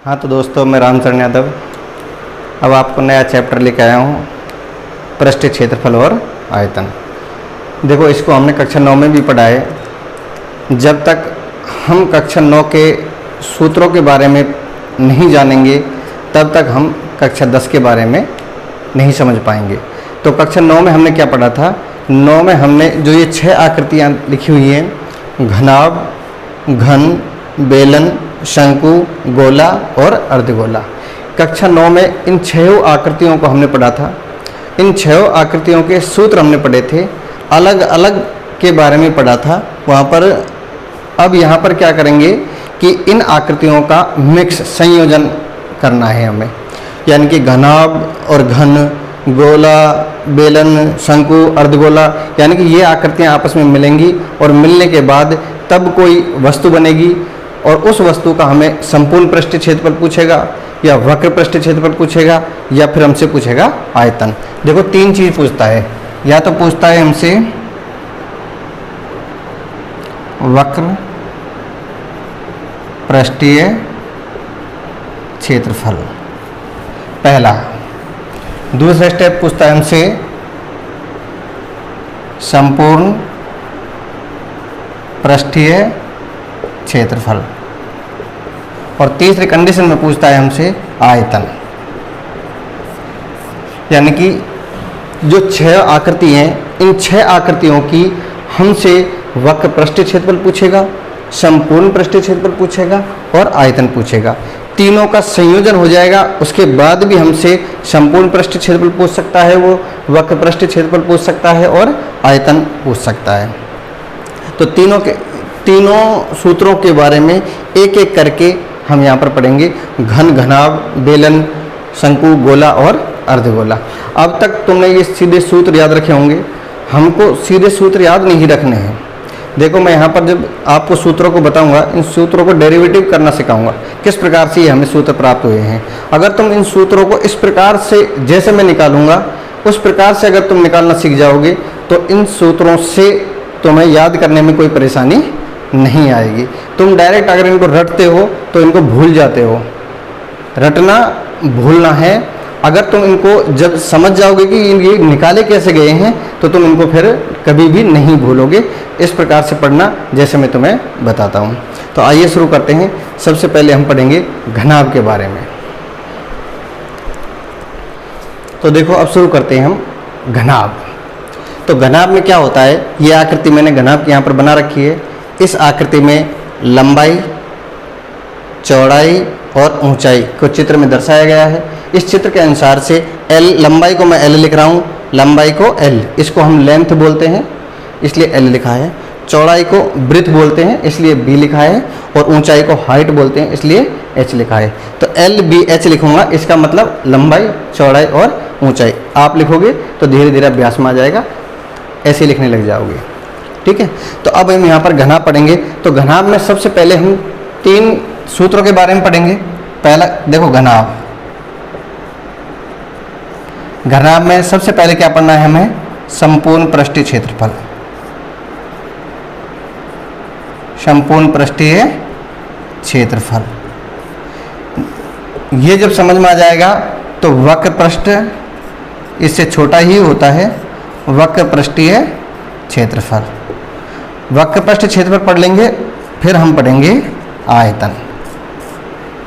हाँ तो दोस्तों, मैं रामचरण यादव अब आपको नया चैप्टर लेके आया हूँ, पृष्ठीय क्षेत्रफल और आयतन। देखो, इसको हमने कक्षा 9 में भी पढ़ा है। जब तक हम कक्षा 9 के सूत्रों के बारे में नहीं जानेंगे तब तक हम कक्षा 10 के बारे में नहीं समझ पाएंगे। तो कक्षा 9 में हमने क्या पढ़ा था? 9 में हमने जो ये 6 आकृतियाँ लिखी हुई हैं, घनाभ, घन, बेलन, शंकु, गोला और अर्धगोला। कक्षा 9 में इन 6 आकृतियों को हमने पढ़ा था। इन 6 आकृतियों के सूत्र हमने पढ़े थे, अलग अलग के बारे में पढ़ा था वहाँ पर। अब यहाँ पर क्या करेंगे कि इन आकृतियों का मिक्स संयोजन करना है हमें, यानी कि घनाभ और घन, गोला, बेलन, शंकु, अर्धगोला, यानी कि ये आकृतियाँ आपस में मिलेंगी और मिलने के बाद तब कोई वस्तु बनेगी और उस वस्तु का हमें संपूर्ण पृष्ठीय क्षेत्रफल पूछेगा या वक्र पृष्ठीय क्षेत्रफल पूछेगा या फिर हमसे पूछेगा आयतन। देखो, 3 चीज़ पूछता है। या तो पूछता है हमसे वक्र पृष्ठीय क्षेत्रफल, पहला। दूसरा स्टेप पूछता है हमसे संपूर्ण पृष्ठीय क्षेत्रफल, और तीसरी कंडीशन में पूछता है हमसे आयतन। यानी कि जो 6 आकृति हैं, इन 6 आकृतियों की हमसे वक्र पृष्ठीय क्षेत्रफल पूछेगा, संपूर्ण पृष्ठीय क्षेत्रफल पूछेगा और आयतन पूछेगा। तीनों का संयोजन हो जाएगा, उसके बाद भी हमसे संपूर्ण पृष्ठीय क्षेत्रफल पूछ सकता है, वो वक्र पृष्ठीय क्षेत्रफल पूछ सकता है और आयतन पूछ सकता है। तो तीनों सूत्रों के बारे में एक एक करके हम यहाँ पर पढ़ेंगे। घन, घनाभ, बेलन, शंकु, गोला और अर्धगोला। अब तक तुमने ये सीधे सूत्र याद रखे होंगे, हमको सीधे सूत्र याद नहीं रखने हैं। देखो, मैं यहाँ पर जब आपको सूत्रों को बताऊंगा, इन सूत्रों को डेरिवेटिव करना सिखाऊंगा, किस प्रकार से ये हमें सूत्र प्राप्त हुए हैं। अगर तुम इन सूत्रों को इस प्रकार से, जैसे मैं निकालूंगा उस प्रकार से अगर तुम निकालना सीख जाओगे तो इन सूत्रों से तुम्हें याद करने में कोई परेशानी नहीं आएगी। तुम डायरेक्ट अगर इनको रटते हो तो इनको भूल जाते हो। रटना भूलना है। अगर तुम इनको जब समझ जाओगे कि ये निकाले कैसे गए हैं तो तुम इनको फिर कभी भी नहीं भूलोगे। इस प्रकार से पढ़ना जैसे मैं तुम्हें बताता हूँ। तो आइए शुरू करते हैं। सबसे पहले हम पढ़ेंगे घनाभ के बारे में। तो देखो, अब शुरू करते हैं हम घनाभ। तो घनाभ में क्या होता है, ये आकृति मैंने घनाभ की यहाँ पर बना रखी है। इस आकृति में लंबाई, चौड़ाई और ऊंचाई को चित्र में दर्शाया गया है। इस चित्र के अनुसार से L, लंबाई को मैं L लिख रहा हूँ, लंबाई को L, इसको हम लेंथ बोलते हैं इसलिए L लिखा है। चौड़ाई को ब्रेथ बोलते हैं इसलिए B लिखा है, और ऊंचाई को हाइट बोलते हैं इसलिए H लिखा है। तो LBH लिखूंगा, इसका मतलब लंबाई, चौड़ाई और ऊंचाई। आप लिखोगे तो धीरे धीरे अभ्यास में आ जाएगा, ऐसे लिखने लग जाओगे। ठीक है। तो अब हम यहाँ पर घनाभ पढ़ेंगे। तो घनाभ में सबसे पहले हम 3 सूत्रों के बारे में पढ़ेंगे। पहला देखो, घनाभ में सबसे पहले क्या पढ़ना है हमें? संपूर्ण पृष्ठीय क्षेत्रफल। संपूर्ण पृष्ठीय क्षेत्रफल, ये जब समझ में आ जाएगा तो वक्र पृष्ठ इससे छोटा ही होता है, वक्र पृष्ठीय क्षेत्रफल। वक्र पृष्ठीय क्षेत्रफल पढ़ लेंगे, फिर हम पढ़ेंगे आयतन।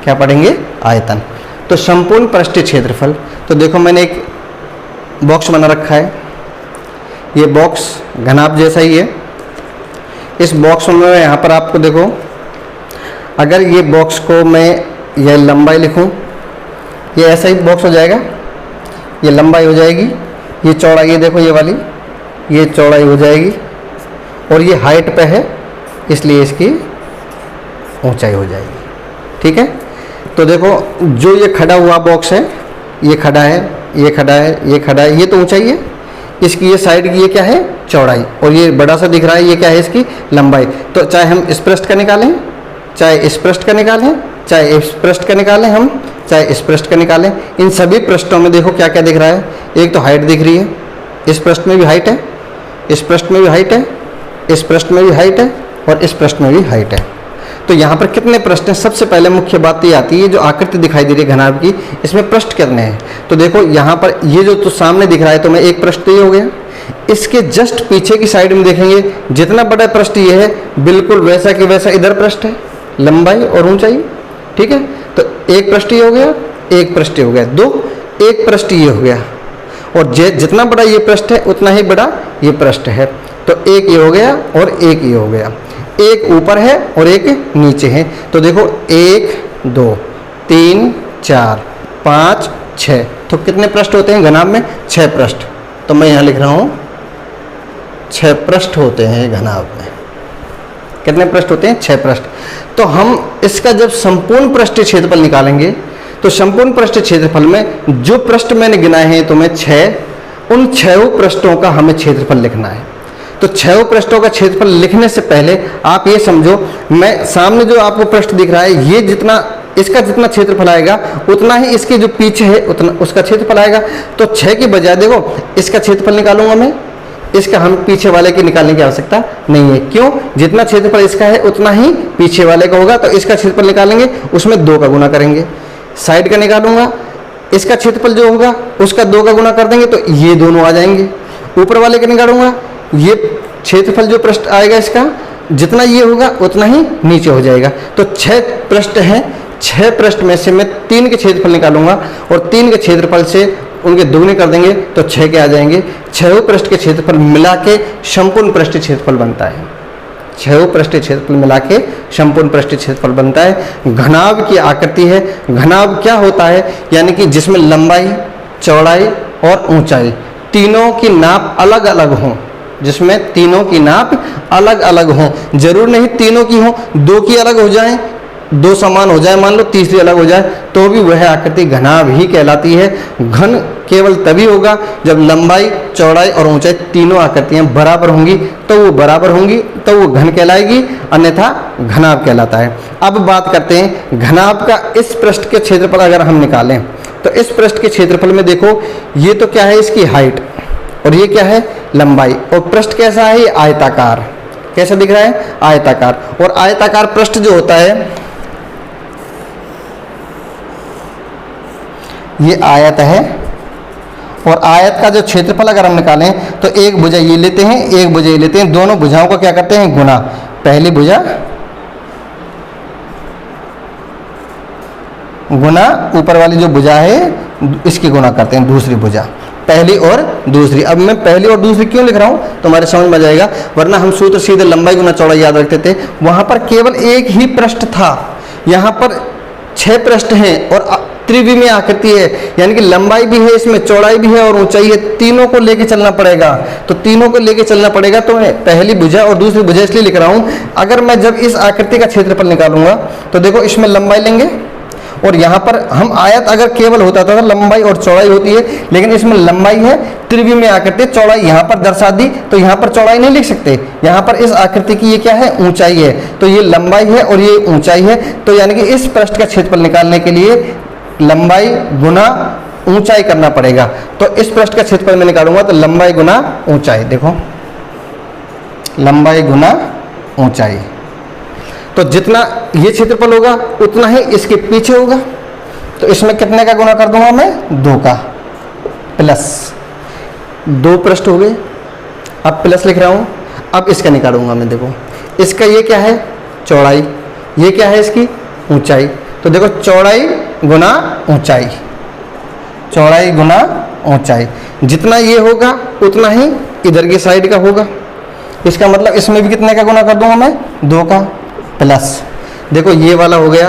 क्या पढ़ेंगे? आयतन। तो संपूर्ण पृष्ठीय क्षेत्रफल, तो देखो मैंने एक बॉक्स बना रखा है। ये बॉक्स घनाभ जैसा ही है। इस बॉक्स में यहाँ पर आपको देखो, अगर ये बॉक्स को मैं यह लंबाई लिखूँ, ये ऐसा ही बॉक्स हो जाएगा। ये लंबाई हो जाएगी, ये चौड़ाई, ये देखो ये वाली, ये चौड़ाई हो जाएगी, और ये हाइट पे है इसलिए इसकी ऊंचाई हो जाएगी। ठीक है। तो देखो, जो ये खड़ा हुआ बॉक्स है, ये खड़ा है, ये खड़ा है, ये खड़ा है, ये तो ऊंचाई है। इसकी ये साइड की ये क्या है? चौड़ाई। और ये बड़ा सा दिख रहा है, ये क्या है? इसकी लंबाई। तो चाहे हम इस पृष्ठ का निकालें, चाहे इस पृष्ठ का निकालें, चाहे इस पृष्ठ का निकालें हम, चाहे इस पृष्ठ का निकालें, इन सभी पृष्ठों में देखो क्या क्या दिख रहा है। एक तो हाइट दिख रही है, इस पृष्ठ में भी हाइट है, इस पृष्ठ में भी हाइट है, इस पृष्ठ में भी हाइट है और इस पृष्ठ में भी हाइट है। तो यहाँ पर कितने पृष्ठ हैं? सबसे पहले मुख्य बात ये आती है, जो आकृति दिखाई दे रही है घनाभ की, इसमें पृष्ठ कितने हैं? तो देखो यहाँ पर ये जो तो सामने दिख रहा है तो मैं एक पृष्ठ तो ये हो गया। इसके जस्ट पीछे की साइड में देखेंगे, जितना बड़ा पृष्ठ ये है बिल्कुल वैसा कि वैसा इधर पृष्ठ है, लंबाई और ऊंचाई, ठीक है। तो एक पृष्ठ ये हो गया, एक पृष्ठ हो गया, दो, एक पृष्ठ ये हो गया, और जितना बड़ा ये पृष्ठ है उतना ही बड़ा ये पृष्ठ है। तो एक ये हो गया और एक ये हो गया, एक ऊपर है और एक नीचे है। तो देखो 1 2 3 4 5 6, तो कितने पृष्ठ होते हैं घनाभ में? 6 पृष्ठ। तो मैं यहाँ लिख रहा हूँ 6 पृष्ठ होते हैं घनाभ में। कितने पृष्ठ होते हैं? 6 पृष्ठ। तो हम इसका जब संपूर्ण पृष्ठीय क्षेत्रफल निकालेंगे तो संपूर्ण पृष्ठीय क्षेत्रफल में जो पृष्ठ मैंने गिनाए हैं तुम्हें 6, उन 6 पृष्ठों का हमें क्षेत्रफल लिखना है। तो 6 पृष्ठों का क्षेत्रफल लिखने से पहले आप ये समझो, मैं सामने जो आपको पृष्ठ दिख रहा है, ये जितना इसका जितना क्षेत्रफल आएगा उतना ही इसके जो पीछे है उतना उसका क्षेत्रफल आएगा। तो 6 की बजाय देखो इसका क्षेत्रफल निकालूंगा मैं, इसका हम पीछे वाले की निकालने की आवश्यकता नहीं है। क्यों? जितना क्षेत्रफल इसका है उतना ही पीछे वाले का होगा। तो इसका क्षेत्रफल निकालेंगे, उसमें 2 का गुना करेंगे। साइड का निकालूंगा, इसका क्षेत्रफल जो होगा उसका 2 का गुना कर देंगे तो ये दोनों आ जाएंगे। ऊपर वाले का निकालूंगा, ये क्षेत्रफल जो पृष्ठ आएगा इसका जितना ये होगा उतना ही नीचे हो जाएगा। तो 6 पृष्ठ हैं, 6 पृष्ठ में से मैं 3 के क्षेत्रफल निकालूंगा और 3 के क्षेत्रफल से उनके दुगने कर देंगे तो 6 के आ जाएंगे। 6 पृष्ठ के क्षेत्रफल मिला के संपूर्ण पृष्ठीय क्षेत्रफल बनता है। 6 पृष्ठीय क्षेत्रफल मिला के संपूर्ण पृष्ठीय क्षेत्रफल बनता है। घनाभ की आकृति है। घनाभ क्या होता है? यानी कि जिसमें लंबाई, चौड़ाई और ऊंचाई तीनों की नाप अलग अलग हों, जिसमें तीनों की नाप अलग अलग हों। जरूर नहीं तीनों की हो, 2 की अलग हो जाए, 2 समान हो जाए, मान लो तीसरी अलग हो जाए, तो भी वह आकृति घनाभ ही कहलाती है। घन केवल तभी होगा जब लंबाई, चौड़ाई और ऊंचाई तीनों आकृतियां बराबर होंगी, तो वो बराबर होंगी तो वो घन कहलाएगी, अन्यथा घनाभ कहलाता है। अब बात करते हैं घनाभ का। इस पृष्ठ के क्षेत्रफल अगर हम निकालें तो इस पृष्ठ के क्षेत्रफल में देखो, ये तो क्या है? इसकी हाइट, और ये क्या है? लंबाई। और पृष्ठ कैसा है? ये आयताकार। कैसा दिख रहा है? आयताकार। और आयताकार पृष्ठ जो होता है ये आयत है, और आयत का जो क्षेत्रफल अगर हम निकालें तो एक भुजा ये लेते हैं, एक भुजा ये लेते हैं, दोनों भुजाओं का क्या करते हैं? गुना। पहली भुजा गुना ऊपर वाली जो भुजा है इसकी गुना करते हैं, दूसरी भुजा, पहली और दूसरी। अब मैं पहली और दूसरी क्यों लिख रहा हूँ तो हमारे समझ में आ जाएगा, वरना हम सूत्र सीधे लंबाई गुना चौड़ाई याद रखते थे। वहाँ पर केवल एक ही पृष्ठ था, यहाँ पर 6 पृष्ठ हैं और त्रिविमीय आकृति है, यानी कि लंबाई भी है इसमें, चौड़ाई भी है और ऊंचाई है, तीनों को लेके चलना पड़ेगा। तो तीनों को लेके चलना पड़ेगा, तो मैं पहली भुजा और दूसरी भुजा इसलिए लिख रहा हूँ। अगर मैं जब इस आकृति का क्षेत्रफल निकालूंगा तो देखो इसमें लंबाई लेंगे, और यहाँ पर हम आयत अगर केवल होता था तो लंबाई और चौड़ाई होती है, लेकिन इसमें लंबाई है, त्रिविमीय आकृति, चौड़ाई यहाँ पर दर्शा दी, तो यहाँ पर चौड़ाई नहीं लिख सकते। यहाँ पर इस आकृति की ये क्या है? ऊंचाई है, तो ये लंबाई है और ये ऊंचाई है। तो यानी कि इस पृष्ठ का क्षेत्रफल निकालने के लिए लंबाई गुना ऊंचाई करना पड़ेगा। तो इस पृष्ठ का क्षेत्रफल मैं निकालूंगा तो लंबाई गुना ऊंचाई, देखो लंबाई गुना ऊंचाई। तो जितना ये क्षेत्रफल होगा उतना ही इसके पीछे होगा। तो इसमें कितने का गुना कर दूंगा मैं? 2 का, प्लस 2 पृष्ठ हो गए। अब प्लस लिख रहा हूँ। अब इसका निकालूंगा मैं, देखो इसका ये क्या है? चौड़ाई। ये क्या है? इसकी ऊंचाई। तो देखो चौड़ाई गुना ऊंचाई, चौड़ाई गुना ऊंचाई, जितना ये होगा उतना ही इधर की साइड का होगा। इसका मतलब इसमें भी कितने का गुना कर दूंगा मैं? 2 का, प्लस देखो ये वाला हो गया,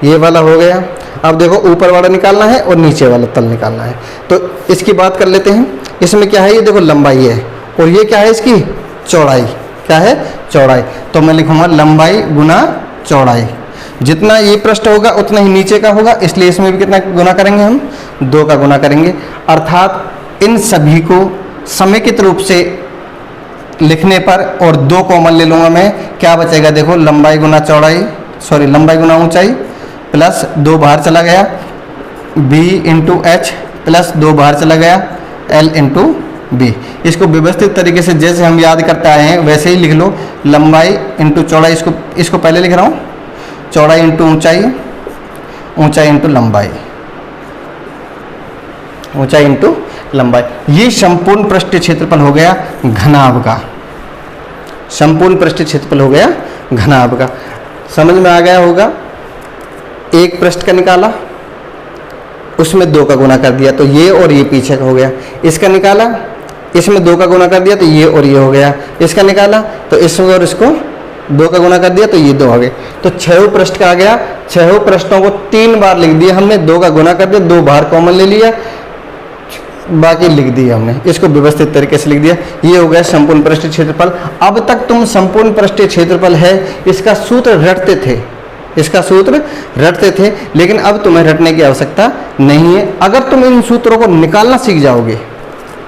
ये वाला हो गया। अब देखो ऊपर वाला निकालना है और नीचे वाला तल निकालना है। तो इसकी बात कर लेते हैं। इसमें क्या है? ये देखो लंबाई है, और ये क्या है? इसकी चौड़ाई। क्या है? चौड़ाई। तो मैं लिखूंगा लंबाई गुना चौड़ाई। जितना ये पृष्ठ होगा उतना ही नीचे का होगा, इसलिए इसमें भी कितना गुना करेंगे? हम 2 का गुना करेंगे। अर्थात इन सभी को समेकित रूप से लिखने पर, और 2 कॉमन ले लूँगा मैं, क्या बचेगा? देखो लंबाई गुना चौड़ाई, सॉरी लंबाई गुना ऊंचाई, प्लस 2 बाहर चला गया, b इंटू एच, प्लस 2 बाहर चला गया, l इंटू बी। इसको व्यवस्थित तरीके से जैसे हम याद करते आए हैं वैसे ही लिख लो, लंबाई इंटू चौड़ाई। इसको पहले लिख रहा हूँ, चौड़ाई इंटू ऊंचाई, ऊंचाई इंटू लंबाई, ऊंचाई इंटू लंबाई। ये संपूर्ण पृष्ठीय क्षेत्रफल हो गया घनाभ का, संपूर्ण पृष्ठीय क्षेत्रफल हो गया घनाभ का। समझ में आ गया होगा। एक पृष्ठ का निकाला, उसमें 2 का गुना कर दिया तो ये और ये पीछे का हो गया। इसका निकाला, इसमें 2 का गुना कर दिया तो ये और ये हो गया। इसका निकाला तो इसमें और इसको 2 का गुना कर दिया तो ये 2 हो गए। तो 6 पृष्ठ का आ गया। 6 पृष्ठों को 3 बार लिख दिया हमने, 2 का गुना कर दिया, 2 बाहर कॉमन ले लिया, बाकी लिख दिया हमने। इसको व्यवस्थित तरीके से लिख दिया। ये हो गया संपूर्ण पृष्ठीय क्षेत्रफल। अब तक तुम संपूर्ण पृष्ठीय क्षेत्रफल है इसका सूत्र रटते थे, इसका सूत्र रटते थे, लेकिन अब तुम्हें रटने की आवश्यकता नहीं है। अगर तुम इन सूत्रों को निकालना सीख जाओगे,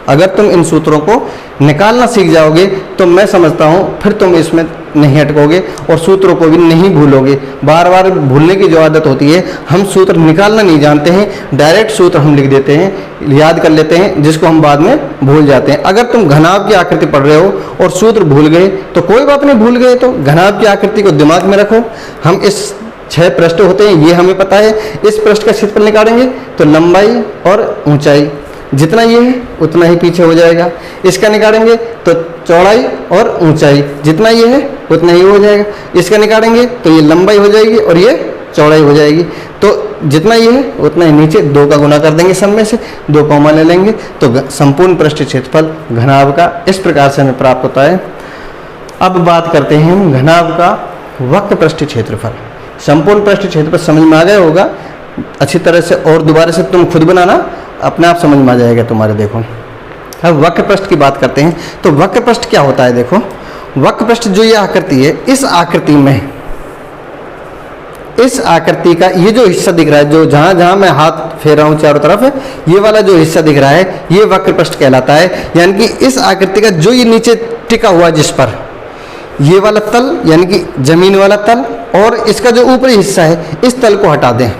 अगर तुम इन सूत्रों को निकालना सीख जाओगे तो मैं समझता हूँ फिर तुम इसमें नहीं अटकोगे और सूत्रों को भी नहीं भूलोगे। बार बार भूलने की जो आदत होती है, हम सूत्र निकालना नहीं जानते हैं, डायरेक्ट सूत्र हम लिख देते हैं, याद कर लेते हैं, जिसको हम बाद में भूल जाते हैं। अगर तुम घनाभ की आकृति पढ़ रहे हो और सूत्र भूल गए तो कोई बात नहीं, भूल गए तो घनाभ की आकृति को दिमाग में रखो। हम इस 6 पृष्ठ होते हैं, ये हमें पता है। इस पृष्ठ का क्षेत्रफल निकालेंगे तो लंबाई और ऊंचाई जितना ये है उतना ही पीछे हो जाएगा। इसका निकालेंगे तो चौड़ाई और ऊंचाई जितना ये है उतना ही हो जाएगा। इसका निकालेंगे तो ये लंबाई हो जाएगी और ये चौड़ाई हो जाएगी। तो जितना ये है उतना ही नीचे 2 का गुना कर देंगे, सब में से 2 कॉमन ले लेंगे तो संपूर्ण पृष्ठीय क्षेत्रफल घनाभ का इस प्रकार से हमें प्राप्त होता है। अब बात करते हैं हम घनाभ का वक्र पृष्ठीय क्षेत्रफल। संपूर्ण पृष्ठीय क्षेत्रफल समझ में आ गया होगा अच्छी तरह से, और दोबारा से तुम खुद बनाना, अपने आप समझ में आ जाएगा तुम्हारे। देखो अब वक्र पृष्ठ की बात करते हैं। तो वक्र पृष्ठ क्या होता है? देखो वक्र पृष्ठ जो ये आकृति है, इस आकृति में, इस आकृति का ये जो हिस्सा दिख रहा है, जो जहां जहां मैं हाथ फेर रहा हूं चारों तरफ, ये वाला जो हिस्सा दिख रहा है ये वक्र पृष्ठ कहलाता है। यानी कि इस आकृति का जो ये नीचे टिका हुआ जिस पर, ये वाला तल यानी कि जमीन वाला तल और इसका जो ऊपरी हिस्सा है, इस तल को हटा दें,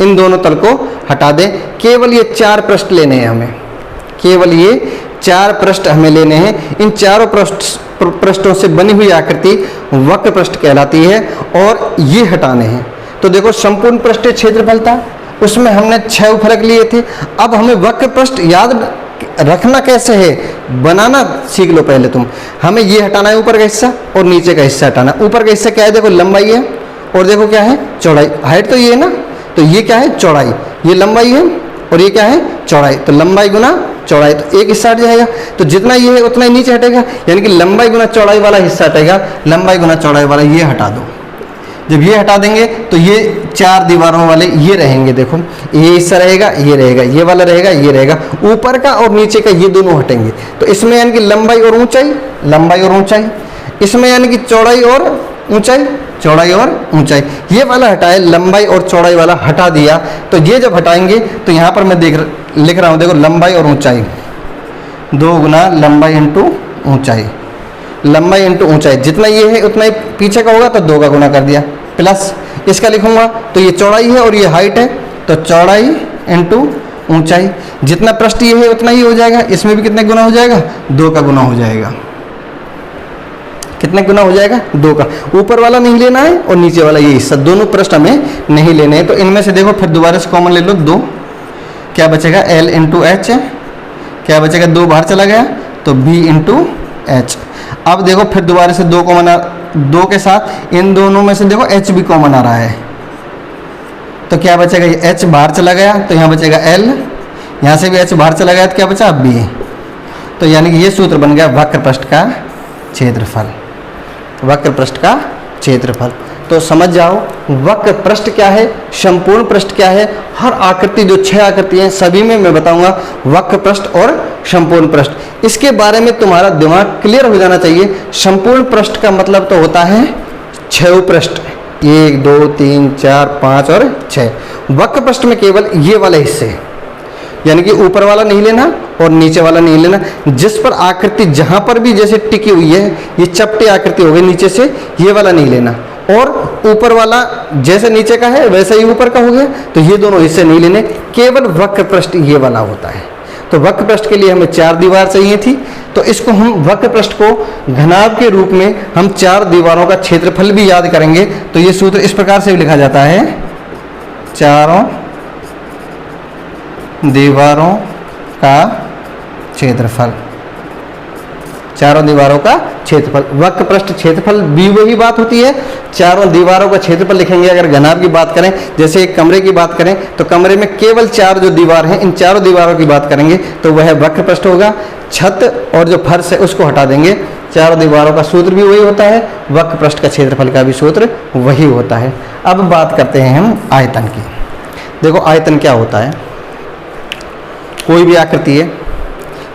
इन दोनों तल को हटा दें। केवल ये 4 पृष्ठ लेने हैं हमें, केवल ये 4 पृष्ठ हमें लेने हैं। इन चारों पृष्ठों से बनी हुई आकृति वक्र पृष्ठ कहलाती है और ये हटाने हैं। तो देखो संपूर्ण पृष्ठीय क्षेत्रफल था, उसमें हमने 6 फलक लिए थे। अब हमें वक्र पृष्ठ याद रखना कैसे है, बनाना सीख लो पहले तुम। हमें ये हटाना है ऊपर का हिस्सा और नीचे का हिस्सा हटाना। ऊपर का हिस्सा क्या है? देखो लंबाई है और देखो क्या है? चौड़ाई। हाइट तो ये है ना, तो ये क्या है? चौड़ाई। ये लंबाई है और ये क्या है? चौड़ाई। तो लंबाई गुना चौड़ाई, तो एक हिस्सा हट जाएगा। तो जितना ये है उतना ही नीचे हटेगा, यानी कि लंबाई गुना चौड़ाई वाला हिस्सा हटेगा। लंबाई गुना चौड़ाई वाला ये हटा दो। जब ये हटा देंगे तो ये 4 दीवारों वाले ये रहेंगे। देखो ये हिस्सा रहेगा, ये रहेगा, ये वाला रहेगा, ये रहेगा। ऊपर का और नीचे का ये दोनों हटेंगे। तो इसमें यानी कि लंबाई और ऊंचाई, लंबाई और ऊंचाई। इसमें यानी कि चौड़ाई और ऊंचाई, चौड़ाई और ऊंचाई। ये वाला हटाए, लंबाई और चौड़ाई वाला हटा दिया। तो ये जब हटाएंगे तो यहाँ पर मैं लिख रहा हूँ, देखो लंबाई और ऊंचाई, 2 गुना लंबाई इंटू ऊंचाई, लंबाई इंटू ऊंचाई। जितना ये है उतना ही पीछे का होगा तो 2 का गुना कर दिया, प्लस इसका लिखूंगा तो ये चौड़ाई है और ये हाइट है, तो चौड़ाई इंटू ऊंचाई। जितना पृष्ठ ये है उतना ही हो जाएगा। इसमें भी कितने गुना हो जाएगा? 2 का गुना हो जाएगा। कितने गुना हो जाएगा? 2 का। ऊपर वाला नहीं लेना है और नीचे वाला ये हिस्सा, दोनों पृष्ठ हमें नहीं लेने हैं। तो इनमें से देखो फिर दोबारा से कॉमन ले लो, 2 क्या बचेगा? L into H. क्या बचेगा? 2 बाहर चला गया तो B इंटू एच। अब देखो फिर दोबारा से 2 कॉमन, 2 के साथ इन दोनों में से देखो H भी कॉमन आ रहा है, तो क्या बचेगा? ये H बाहर चला गया तो यहाँ बचेगा L, यहाँ से भी H बाहर चला गया तो क्या बचा? B। तो यानी कि ये सूत्र बन गया वक्र पृष्ठ का क्षेत्रफल, वक्र पृष्ठ का क्षेत्रफल। तो समझ जाओ वक्र पृष्ठ क्या है, संपूर्ण पृष्ठ क्या है। हर आकृति, जो 6 आकृति हैं सभी में मैं बताऊंगा वक्र पृष्ठ और संपूर्ण पृष्ठ। इसके बारे में तुम्हारा दिमाग क्लियर हो जाना चाहिए। संपूर्ण पृष्ठ का मतलब तो होता है 6 पृष्ठ, 1 2 3 4 5 और 6। वक्र पृष्ठ में केवल ये वाले हिस्से, यानी कि ऊपर वाला नहीं लेना और नीचे वाला नहीं लेना। जिस पर आकृति जहां पर भी जैसे टिकी हुई है, ये चपटी आकृति हो गई नीचे से, ये वाला नहीं लेना। और ऊपर वाला जैसे नीचे का है वैसे ही ऊपर का हो गया, तो ये दोनों हिस्से नहीं लेने। केवल वक्र पृष्ठ ये वाला होता है। तो वक्र पृष्ठ के लिए हमें 4 दीवार चाहिए थी, तो इसको हम वक्र पृष्ठ को घनाभ के रूप में हम 4 दीवारों का क्षेत्रफल भी याद करेंगे। तो ये सूत्र इस प्रकार से भी लिखा जाता है, चारों दीवारों का क्षेत्रफल, चारों दीवारों का क्षेत्रफल। वक्र पृष्ठ क्षेत्रफल भी वही बात होती है, चारों दीवारों का क्षेत्रफल लिखेंगे। अगर घनाभ की बात करें, जैसे एक कमरे की बात करें, तो कमरे में केवल 4 जो दीवार हैं, इन चारों दीवारों की बात करेंगे तो वह वक्र पृष्ठ होगा। छत और जो फर्श है उसको हटा देंगे। चारों दीवारों का सूत्र भी वही होता है, वक्र पृष्ठ का क्षेत्रफल का भी सूत्र वही होता है। अब बात करते हैं हम आयतन की। देखो आयतन क्या होता है, कोई भी आकृति है,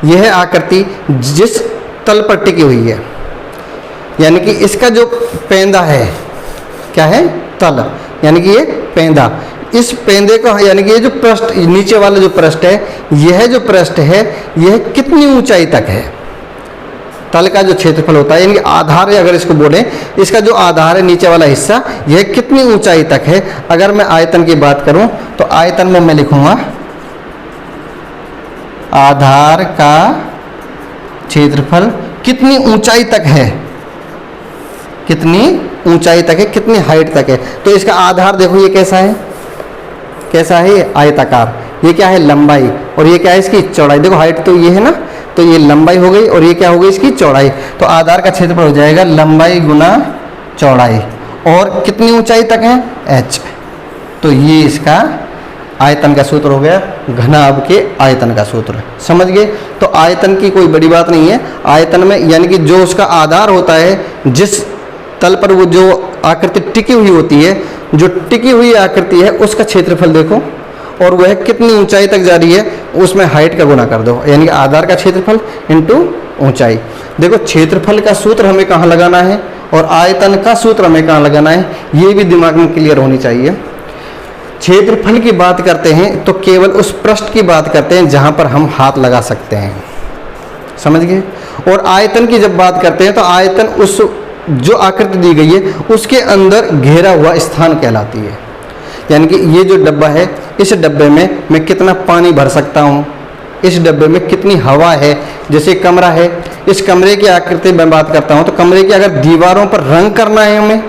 यह आकृति जिस तल पर टिकी हुई है, यानी कि इसका जो पेंदा है क्या है, तल, यानी कि ये पेंदा, इस पेंदे का यानी कि ये जो पृष्ठ नीचे वाला जो पृष्ठ है, यह जो पृष्ठ है यह कितनी ऊंचाई तक है, तल का जो क्षेत्रफल होता है, यानी कि आधार है, अगर इसको बोलें, इसका जो आधार है नीचे वाला हिस्सा, यह कितनी ऊंचाई तक है। अगर मैं आयतन की बात करूं तो आयतन में मैं लिखूंगा आधार का क्षेत्रफल कितनी ऊंचाई तक है, कितनी ऊंचाई तक है, कितनी हाइट तक है। तो इसका आधार देखो ये कैसा है, कैसा है, ये आयताकार, ये क्या है, लंबाई, और ये क्या है, इसकी चौड़ाई। देखो हाइट तो ये है ना, तो ये लंबाई हो गई और ये क्या हो गई, इसकी चौड़ाई। तो आधार का क्षेत्रफल हो जाएगा लंबाई गुना चौड़ाई, और कितनी ऊंचाई तक है, h। तो ये इसका आयतन का सूत्र हो गया, घनाभ के आयतन का सूत्र। समझ गए। तो आयतन की कोई बड़ी बात नहीं है। आयतन में यानी कि जो उसका आधार होता है, जिस तल पर वो जो आकृति टिकी हुई होती है, जो टिकी हुई आकृति है उसका क्षेत्रफल देखो, और वह कितनी ऊंचाई तक जा रही है, उसमें हाइट का गुना कर दो, यानी कि आधार का क्षेत्रफल इंटू ऊंचाई। देखो क्षेत्रफल का सूत्र हमें कहाँ लगाना है और आयतन का सूत्र हमें कहाँ लगाना है, ये भी दिमाग में क्लियर होनी चाहिए। क्षेत्रफल की बात करते हैं तो केवल उस पृष्ठ की बात करते हैं जहां पर हम हाथ लगा सकते हैं, समझ गए। और आयतन की जब बात करते हैं तो आयतन उस जो आकृति दी गई है उसके अंदर घेरा हुआ स्थान कहलाती है। यानी कि ये जो डब्बा है, इस डब्बे में मैं कितना पानी भर सकता हूँ, इस डब्बे में कितनी हवा है। जैसे कमरा है, इस कमरे की आकृति में बात करता हूँ तो कमरे की अगर दीवारों पर रंग करना है हमें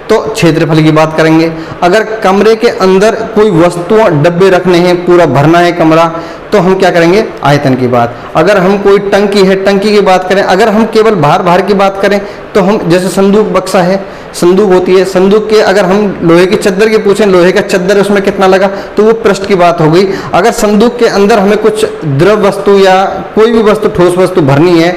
तो क्षेत्रफल की बात करेंगे। अगर कमरे के अंदर कोई वस्तुओं डब्बे रखने हैं, पूरा भरना है कमरा, तो हम क्या करेंगे, आयतन की बात। अगर हम कोई टंकी है, टंकी की बात करें। अगर हम केवल बाहर की बात करें तो हम जैसे संदूक बक्सा है, संदूक होती है, संदूक के अगर हम लोहे की चद्दर की पूछें, लोहे का चद्दर उसमें कितना लगा, तो वो पृष्ठ की बात हो गई। अगर संदूक के अंदर हमें कुछ द्रव वस्तु या कोई भी वस्तु, ठोस वस्तु भरनी है,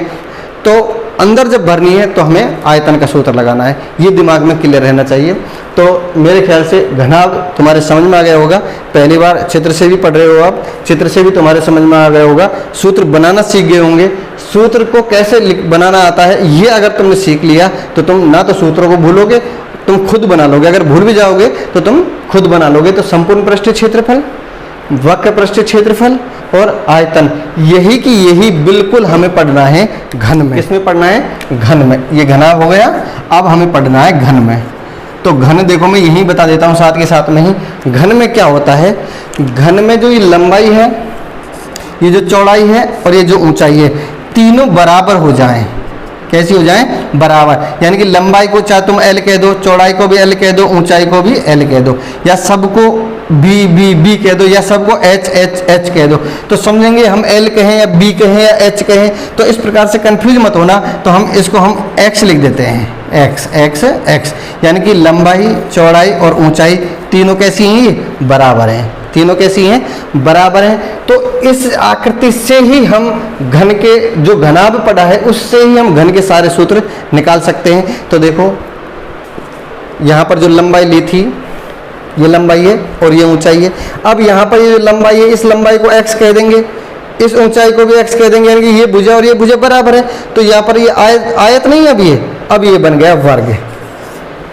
तो अंदर जब भरनी है तो हमें आयतन का सूत्र लगाना है। ये दिमाग में क्लियर रहना चाहिए। तो मेरे ख्याल से घनाभ तुम्हारे समझ में आ गया होगा। पहली बार चित्र से भी पढ़ रहे हो आप, चित्र से भी तुम्हारे समझ में आ गया होगा। सूत्र बनाना सीख गए होंगे। सूत्र को कैसे बनाना आता है ये अगर तुमने सीख लिया तो तुम ना तो सूत्रों को भूलोगे, तुम खुद बना लोगे। अगर भूल भी जाओगे तो तुम खुद बना लोगे। तो संपूर्ण पृष्ठीय क्षेत्रफल, वक्र पृष्ठीय क्षेत्रफल और आयतन, यही की यही बिल्कुल हमें पढ़ना है घन में। किसमें पढ़ना है, घन में। ये घनाभ हो गया, अब हमें पढ़ना है घन में। तो घन देखो मैं यही बता देता हूँ साथ के साथ में ही। घन में क्या होता है, घन में जो ये लंबाई है, ये जो चौड़ाई है और ये जो ऊंचाई है, तीनों बराबर हो जाएं। कैसी हो जाएं, बराबर। यानी कि लंबाई को चाहे तुम L कह दो, चौड़ाई को भी L कह दो, ऊंचाई को भी L कह दो, या सबको B कह दो, या सबको H कह दो। तो समझेंगे हम L कहें या B कहें या H कहें, तो इस प्रकार से कंफ्यूज मत होना। तो हम इसको हम X लिख देते हैं, X। यानी कि लंबाई, चौड़ाई और ऊंचाई तीनों कैसी हैं, बराबर हैं। तीनों कैसी हैं, बराबर हैं। तो इस आकृति से ही हम घन के जो घनाभ पढ़ा है उससे ही हम घन के सारे सूत्र निकाल सकते हैं। तो देखो यहाँ पर जो लंबाई ली थी, ये लंबाई है और ये ऊंचाई है। अब यहाँ पर ये जो लंबाई है, इस लंबाई को x कह देंगे, इस ऊंचाई को भी x कह देंगे, यानी कि ये भुजा और ये भुजा बराबर है। तो यहाँ पर ये आयत नहीं है, अब ये बन गया वर्ग।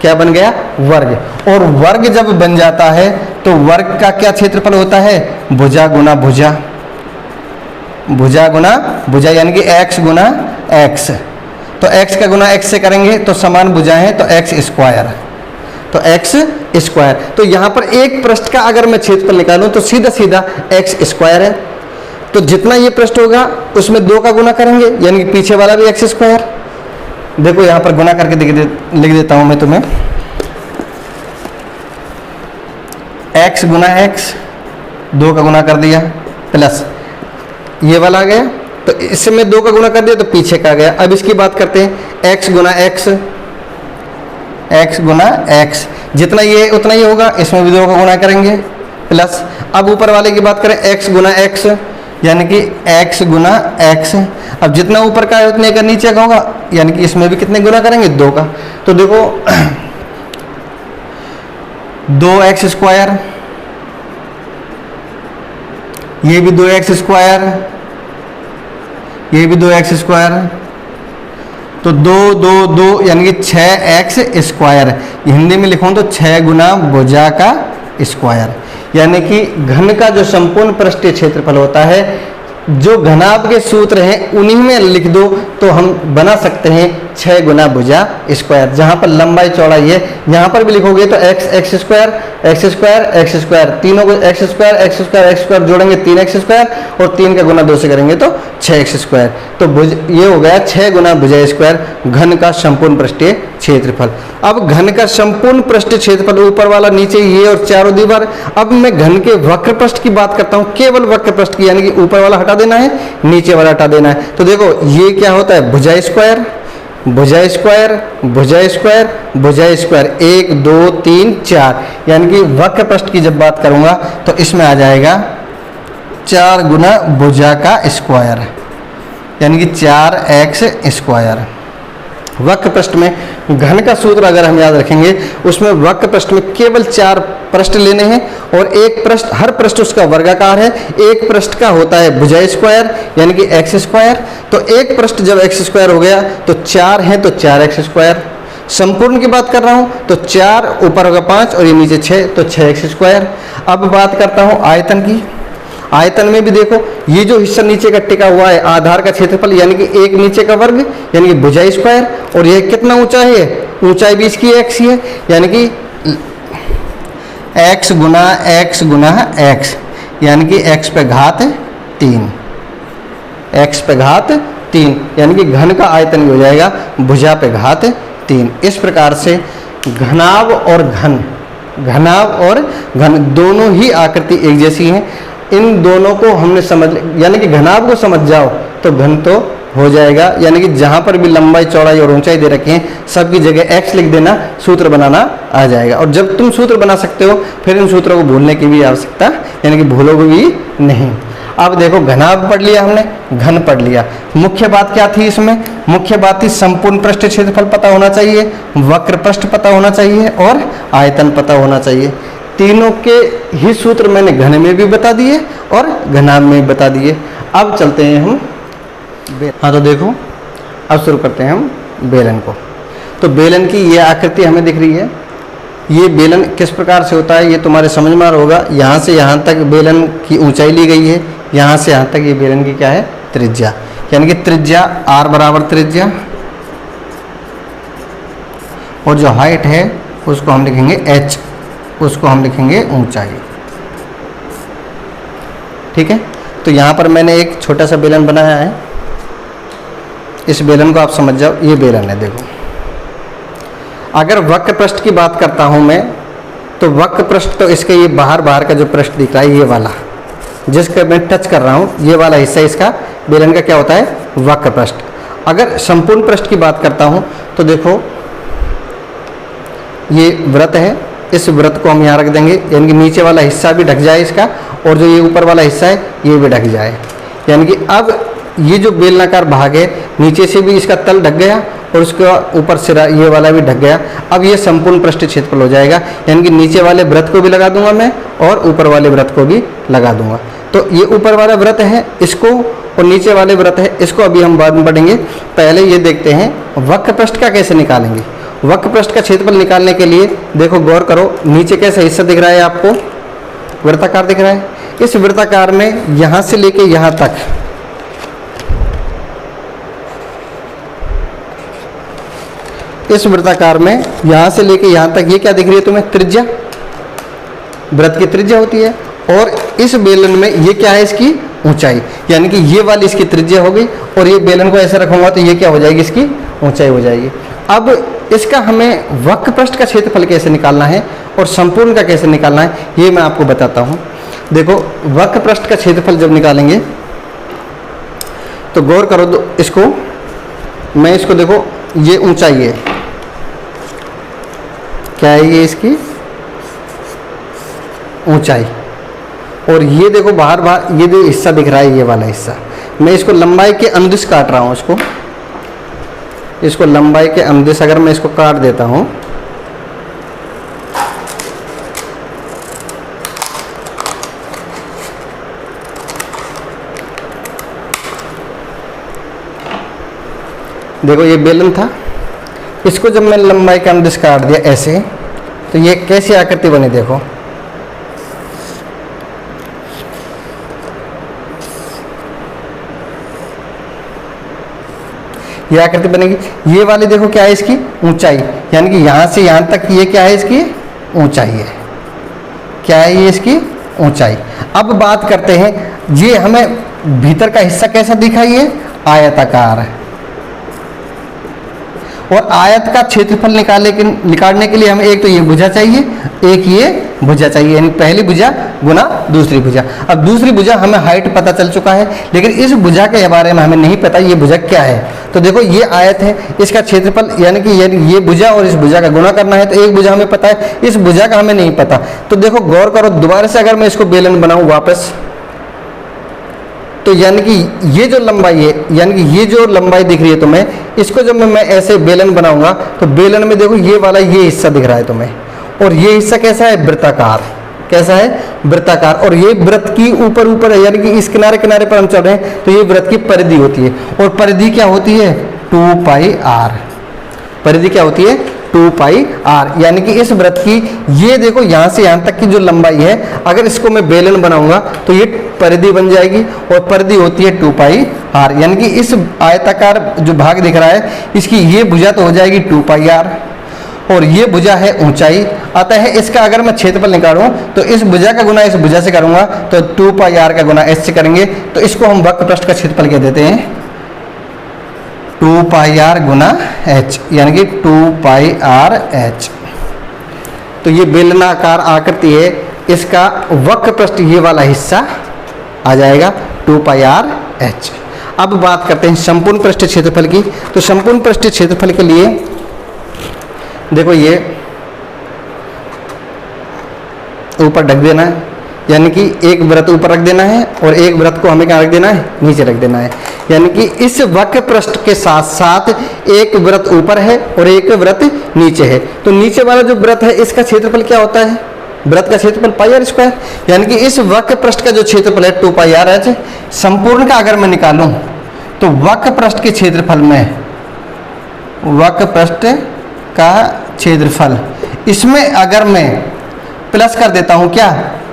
क्या बन गया, वर्ग। और वर्ग जब बन जाता है तो वर्ग का क्या क्षेत्रफल होता है, भुजा गुना भुजा, भुजा गुना भुजा, यानी कि x गुना x। तो x का गुना x से करेंगे तो समान भुजाएं हैं, तो x स्क्वायर, तो x स्क्वायर। तो यहाँ पर एक पृष्ठ का अगर मैं क्षेत्रफल निकालूं तो सीधा सीधा x स्क्वायर है। तो जितना ये पृष्ठ होगा उसमें 2 का गुना करेंगे, यानी कि पीछे वाला भी एक्स स्क्वायर। देखो यहाँ पर गुना करके लिख देता हूँ मैं तुम्हें, x गुना x, 2 का गुना कर दिया, प्लस ये वाला आ गया, तो इसमें 2 का गुना कर दिया तो पीछे का आ गया। अब इसकी बात करते हैं, x गुना x, x गुना x, जितना ये उतना ही होगा, इसमें भी 2 का गुना करेंगे, प्लस अब ऊपर वाले की बात करें, x गुना x, यानी कि x गुना x। अब जितना ऊपर का है उतने का नीचे का होगा, यानी कि इसमें भी कितने गुना करेंगे, 2 का। तो देखो 2x स्क्वायर, ये भी 2x स्क्वायर, ये भी 2x स्क्वायर, तो 2 2 2 यानी कि 6x स्क्वायर। हिंदी में लिखूं तो 6 गुना भुजा का स्क्वायर, यानी कि घन का जो संपूर्ण पृष्ठीय क्षेत्रफल होता है, जो घनाभ के सूत्र हैं उन्हीं में लिख दो तो हम बना सकते हैं 6 गुना भुजा स्क्वायर। जहाँ पर लंबाई चौड़ाई है, यहाँ पर भी लिखोगे तो x square x square x square, तीनों को x square x square x square जोड़ेंगे 3x स्क्वायर, और 3 का गुना 2 से करेंगे तो 6x स्क्वायर। तो ये हो गया 6 गुना भुजा स्क्वायर घन का संपूर्ण पृष्ठीय क्षेत्रफल। अब घन का संपूर्ण पृष्ठीय क्षेत्रफल ऊपर वाला, नीचे ये और चारों दीवार। अब मैं घन के वक्र पृष्ठ की बात करता हूँ, केवल वक्र पृष्ठ की, यानी कि ऊपर वाला हटा देना है, नीचे वाला हटा देना है। तो देखो ये क्या होता है, भुजा स्क्वायर भुजा स्क्वायर भुजा स्क्वायर भुजा स्क्वायर, 1 2 3 4, यानी कि वक्र पृष्ठ की जब बात करूंगा तो इसमें आ जाएगा 4 गुना भुजा का स्क्वायर, यानी कि 4x स्क्वायर। वक्र पृष्ठ में घन का सूत्र अगर हम याद रखेंगे, उसमें वक्र पृष्ठ में केवल 4 पृष्ठ लेने हैं, और एक पृष्ठ, हर पृष्ठ उसका वर्गाकार है। एक पृष्ठ का होता है भुजा स्क्वायर, यानी कि x स्क्वायर। तो एक पृष्ठ जब x स्क्वायर हो गया तो 4 है तो 4x स्क्वायर। संपूर्ण की बात कर रहा हूँ तो 4 ऊपर होगा 5 और ये नीचे 6, तो 6x स्क्वायर। अब बात करता हूँ आयतन की। आयतन में भी देखो, ये जो हिस्सा नीचे का टिका हुआ है आधार का क्षेत्रफल, यानी कि 1 नीचे का वर्ग, यानी कि भुजा स्क्वायर। और यह कितना ऊंचा है, ऊंचाई भी इसकी x ही है, यानी कि x गुना x, यानी कि x पे घात 3, x पे घात 3, यानी कि घन का आयतन भी हो जाएगा भुजा पे घात 3। इस प्रकार से घनाभ और घन दोनों ही आकृति एक जैसी हैं। इन दोनों को हमने समझ, यानी कि घनाभ को समझ जाओ तो घन तो हो जाएगा, यानी कि जहाँ पर भी लंबाई चौड़ाई और ऊंचाई दे रखे हैं सबकी जगह x लिख देना, सूत्र बनाना आ जाएगा। और जब तुम सूत्र बना सकते हो फिर इन सूत्रों को भूलने की भी आवश्यकता, यानी कि भूलोगे भी नहीं। अब देखो घनाभ पढ़ लिया हमने, घन पढ़ लिया। मुख्य बात क्या थी इसमें, मुख्य बात थी संपूर्ण पृष्ठीय क्षेत्रफल पता होना चाहिए, वक्र पृष्ठ पता होना चाहिए और आयतन पता होना चाहिए। तीनों के ही सूत्र मैंने घन में भी बता दिए और घनाभ में भी बता दिए। अब चलते हैं हम हाँ, तो देखो अब शुरू करते हैं हम बेलन को। तो बेलन की ये आकृति हमें दिख रही है। ये बेलन किस प्रकार से होता है ये तुम्हारे समझ में आ रहा होगा। यहाँ से यहाँ तक बेलन की ऊंचाई ली गई है, यहाँ से यहाँ तक ये बेलन की क्या है, त्रिज्या, यानी कि त्रिज्या r बराबर त्रिज्या, और जो हाइट है उसको हम लिखेंगे h, उसको हम लिखेंगे ऊंचाई। ठीक है, तो यहाँ पर मैंने एक छोटा सा बेलन बनाया है, इस बेलन को आप समझ जाओ, ये बेलन है। देखो अगर वक्र पृष्ठ की बात करता हूँ मैं, तो वक्र पृष्ठ तो इसके ये बाहर का जो पृष्ठ दिख रहा है, ये वाला जिसका मैं टच कर रहा हूँ, ये वाला हिस्सा इसका बेलन का क्या होता है, वक्र पृष्ठ। अगर संपूर्ण पृष्ठ की बात करता हूँ तो देखो ये वृत्त है, इस वृत्त को हम यहाँ रख देंगे, यानी कि नीचे वाला हिस्सा भी ढक जाए इसका, और जो ये ऊपर वाला हिस्सा है ये भी ढक जाए। यानी कि अब ये जो बेलनाकार भाग है, नीचे से भी इसका तल ढक गया और उसका ऊपर सिरा ये वाला भी ढक गया। अब ये संपूर्ण पृष्ठीय क्षेत्रफल हो जाएगा, यानी कि नीचे वाले वृत्त को भी लगा दूंगा मैं और ऊपर वाले वृत्त को भी लगा दूंगा। तो ये ऊपर वाला वृत्त है इसको, और नीचे वाले वृत्त है इसको अभी हम बाद में पढ़ेंगे। पहले ये देखते हैं वक्र पृष्ठ का कैसे निकालेंगे। वक्र पृष्ठ का क्षेत्रफल निकालने के लिए देखो गौर करो, नीचे कैसा हिस्सा दिख रहा है आपको, वृत्ताकार दिख रहा है। इस वृत्ताकार में यहाँ से लेके यहाँ तक, इस वृत्ताकार में यहाँ से लेके यहाँ तक ये क्या दिख रही है तुम्हें, त्रिज्या, वृत्त की त्रिज्या होती है। और इस बेलन में ये क्या है, इसकी ऊंचाई, यानी कि ये वाली इसकी त्रिज्या हो गई और ये बेलन को ऐसे रखूंगा तो ये क्या हो जाएगी, इसकी ऊंचाई हो जाएगी। अब इसका हमें वक्र पृष्ठ का क्षेत्रफल कैसे निकालना है और संपूर्ण का कैसे निकालना है ये मैं आपको बताता हूँ। देखो वक्र पृष्ठ का क्षेत्रफल जब निकालेंगे तो गौर करो, तो इसको मैं इसको देखो, ये ऊंचाई है, क्या है ये इसकी ऊंचाई, और ये देखो बाहर बाहर ये जो हिस्सा दिख रहा है ये वाला हिस्सा, मैं इसको लंबाई के अनुदिश काट रहा हूँ, इसको लंबाई के अनुदिश अगर मैं इसको काट देता हूँ देखो ये बेलन था, इसको जब मैं लंबाई का अनुदिश काट दिया ऐसे, तो ये कैसी आकृति बनी देखो, ये आकृति बनेगी। ये वाली देखो क्या है इसकी ऊंचाई, यानी कि यहाँ से यहाँ तक ये क्या है इसकी ऊंचाई है, क्या है ये इसकी ऊंचाई। अब बात करते हैं, ये हमें भीतर का हिस्सा कैसा दिखा, ये आयताकार है, और आयत का क्षेत्रफल निकालने के लिए हमें एक तो ये भुजा चाहिए, एक ये भुजा चाहिए, यानी पहली भुजा गुना दूसरी भुजा। अब दूसरी भुजा हमें हाइट पता चल चुका है, लेकिन इस भुजा के बारे में हमें नहीं पता ये भुजा क्या है। तो देखो ये आयत है, इसका क्षेत्रफल यानी कि ये भुजा और इस भुजा का गुना करना है, तो एक भुजा हमें पता है, इस भुजा का हमें नहीं पता। तो देखो गौर करो, दोबारा से अगर मैं इसको बेलन बनाऊं वापस, तो यानी कि ये जो लंबाई है, यानी कि ये जो लंबाई दिख रही है तुम्हें, इसको जब मैं ऐसे बेलन बनाऊंगा तो बेलन में देखो ये वाला ये हिस्सा दिख रहा है तुम्हें, और ये हिस्सा कैसा है वृत्ताकार, कैसा है वृत्ताकार, और ये वृत्त की ऊपर है, यानी कि इस किनारे किनारे पर हम चल रहे हैं, तो ये वृत्त की परिधि होती है, और परिधि क्या होती है 2πr, परिधि क्या होती है 2πr, यानी कि इस वृत्त की ये देखो यहाँ से यहाँ तक की जो लंबाई है, अगर इसको मैं बेलन बनाऊंगा तो ये परिधि बन जाएगी, और परिधि होती है 2πr, यानी कि इस आयताकार जो भाग दिख रहा है इसकी ये भुजा तो हो जाएगी 2πr, और ये भुजा है ऊंचाई। अतः इसका अगर मैं क्षेत्रफल निकालूं तो इस भुजा का गुना इस भुजा से करूंगा तो 2πr का गुना h से करेंगे, तो इसको हम वक्र पृष्ठ का क्षेत्रफल कह देते हैं 2πr गुना h, यानी कि 2πrh। तो ये बेलनाकार आकृति है, इसका वक्र पृष्ठ ये वाला हिस्सा आ जाएगा 2πrh। अब बात करते हैं संपूर्ण पृष्ठ क्षेत्रफल की। तो संपूर्ण पृष्ठ क्षेत्रफल के लिए देखो ये ऊपर ढक देना है, यानी कि एक वृत्त ऊपर रख देना है और एक वृत्त को हमें क्या रख देना है, नीचे रख देना है, यानी कि इस वक्र पृष्ठ के साथ साथ एक वृत्त ऊपर है और एक वृत्त नीचे है। तो नीचे वाला जो वृत्त है इसका क्षेत्रफल क्या होता है, वृत्त का क्षेत्रफल πr स्क्वायर, यानी कि इस वक्र पृष्ठ का जो क्षेत्रफल है 2πrh। संपूर्ण का अगर मैं निकालूं तो वक्र पृष्ठ के क्षेत्रफल में, वक्र पृष्ठ का क्षेत्रफल, इसमें अगर मैं प्लस कर देता हूं क्या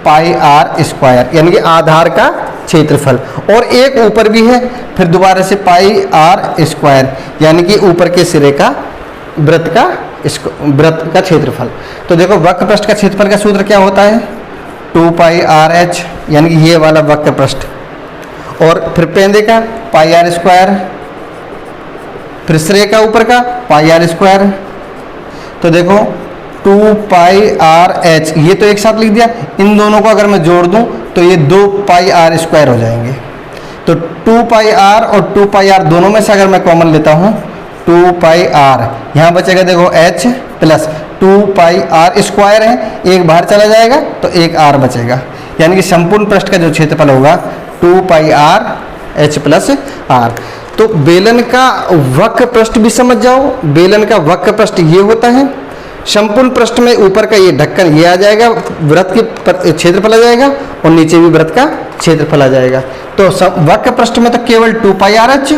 πr स्क्वायर, यानी कि आधार का क्षेत्रफल, और एक ऊपर भी है, फिर दोबारा से πr स्क्वायर, यानी कि ऊपर के सिरे का वृत्त का क्षेत्रफल। तो देखो वक्र पृष्ठ का क्षेत्रफल का सूत्र क्या होता है 2πrh, यानी कि ये वाला वक्र पृष्ठ, और फिर पेंदे का πr स्क्वायर, फिर सिरे का ऊपर का πr स्क्वायर। तो देखो 2πrh ये तो एक साथ लिख दिया, इन दोनों को अगर मैं जोड़ दूं तो ये 2πr स्क्वायर हो जाएंगे। तो 2πr और 2πr दोनों में से अगर मैं कॉमन लेता हूं 2πr, यहाँ बचेगा देखो h प्लस 2πr स्क्वायर है, एक बाहर चला जाएगा तो एक r बचेगा, यानी कि संपूर्ण पृष्ठ का जो क्षेत्रफल होगा 2πrh प्लस r। तो बेलन का वक्र पृष्ठ भी समझ जाओ, बेलन का वक्र पृष्ठ ये होता है, संपूर्ण पृष्ठ में ऊपर का ये ढक्कन ये आ जाएगा, वृत्त की क्षेत्रफल आ जाएगा, और नीचे भी वृत्त का क्षेत्रफल आ जाएगा। तो वक्र पृष्ठ में तो केवल 2πrh,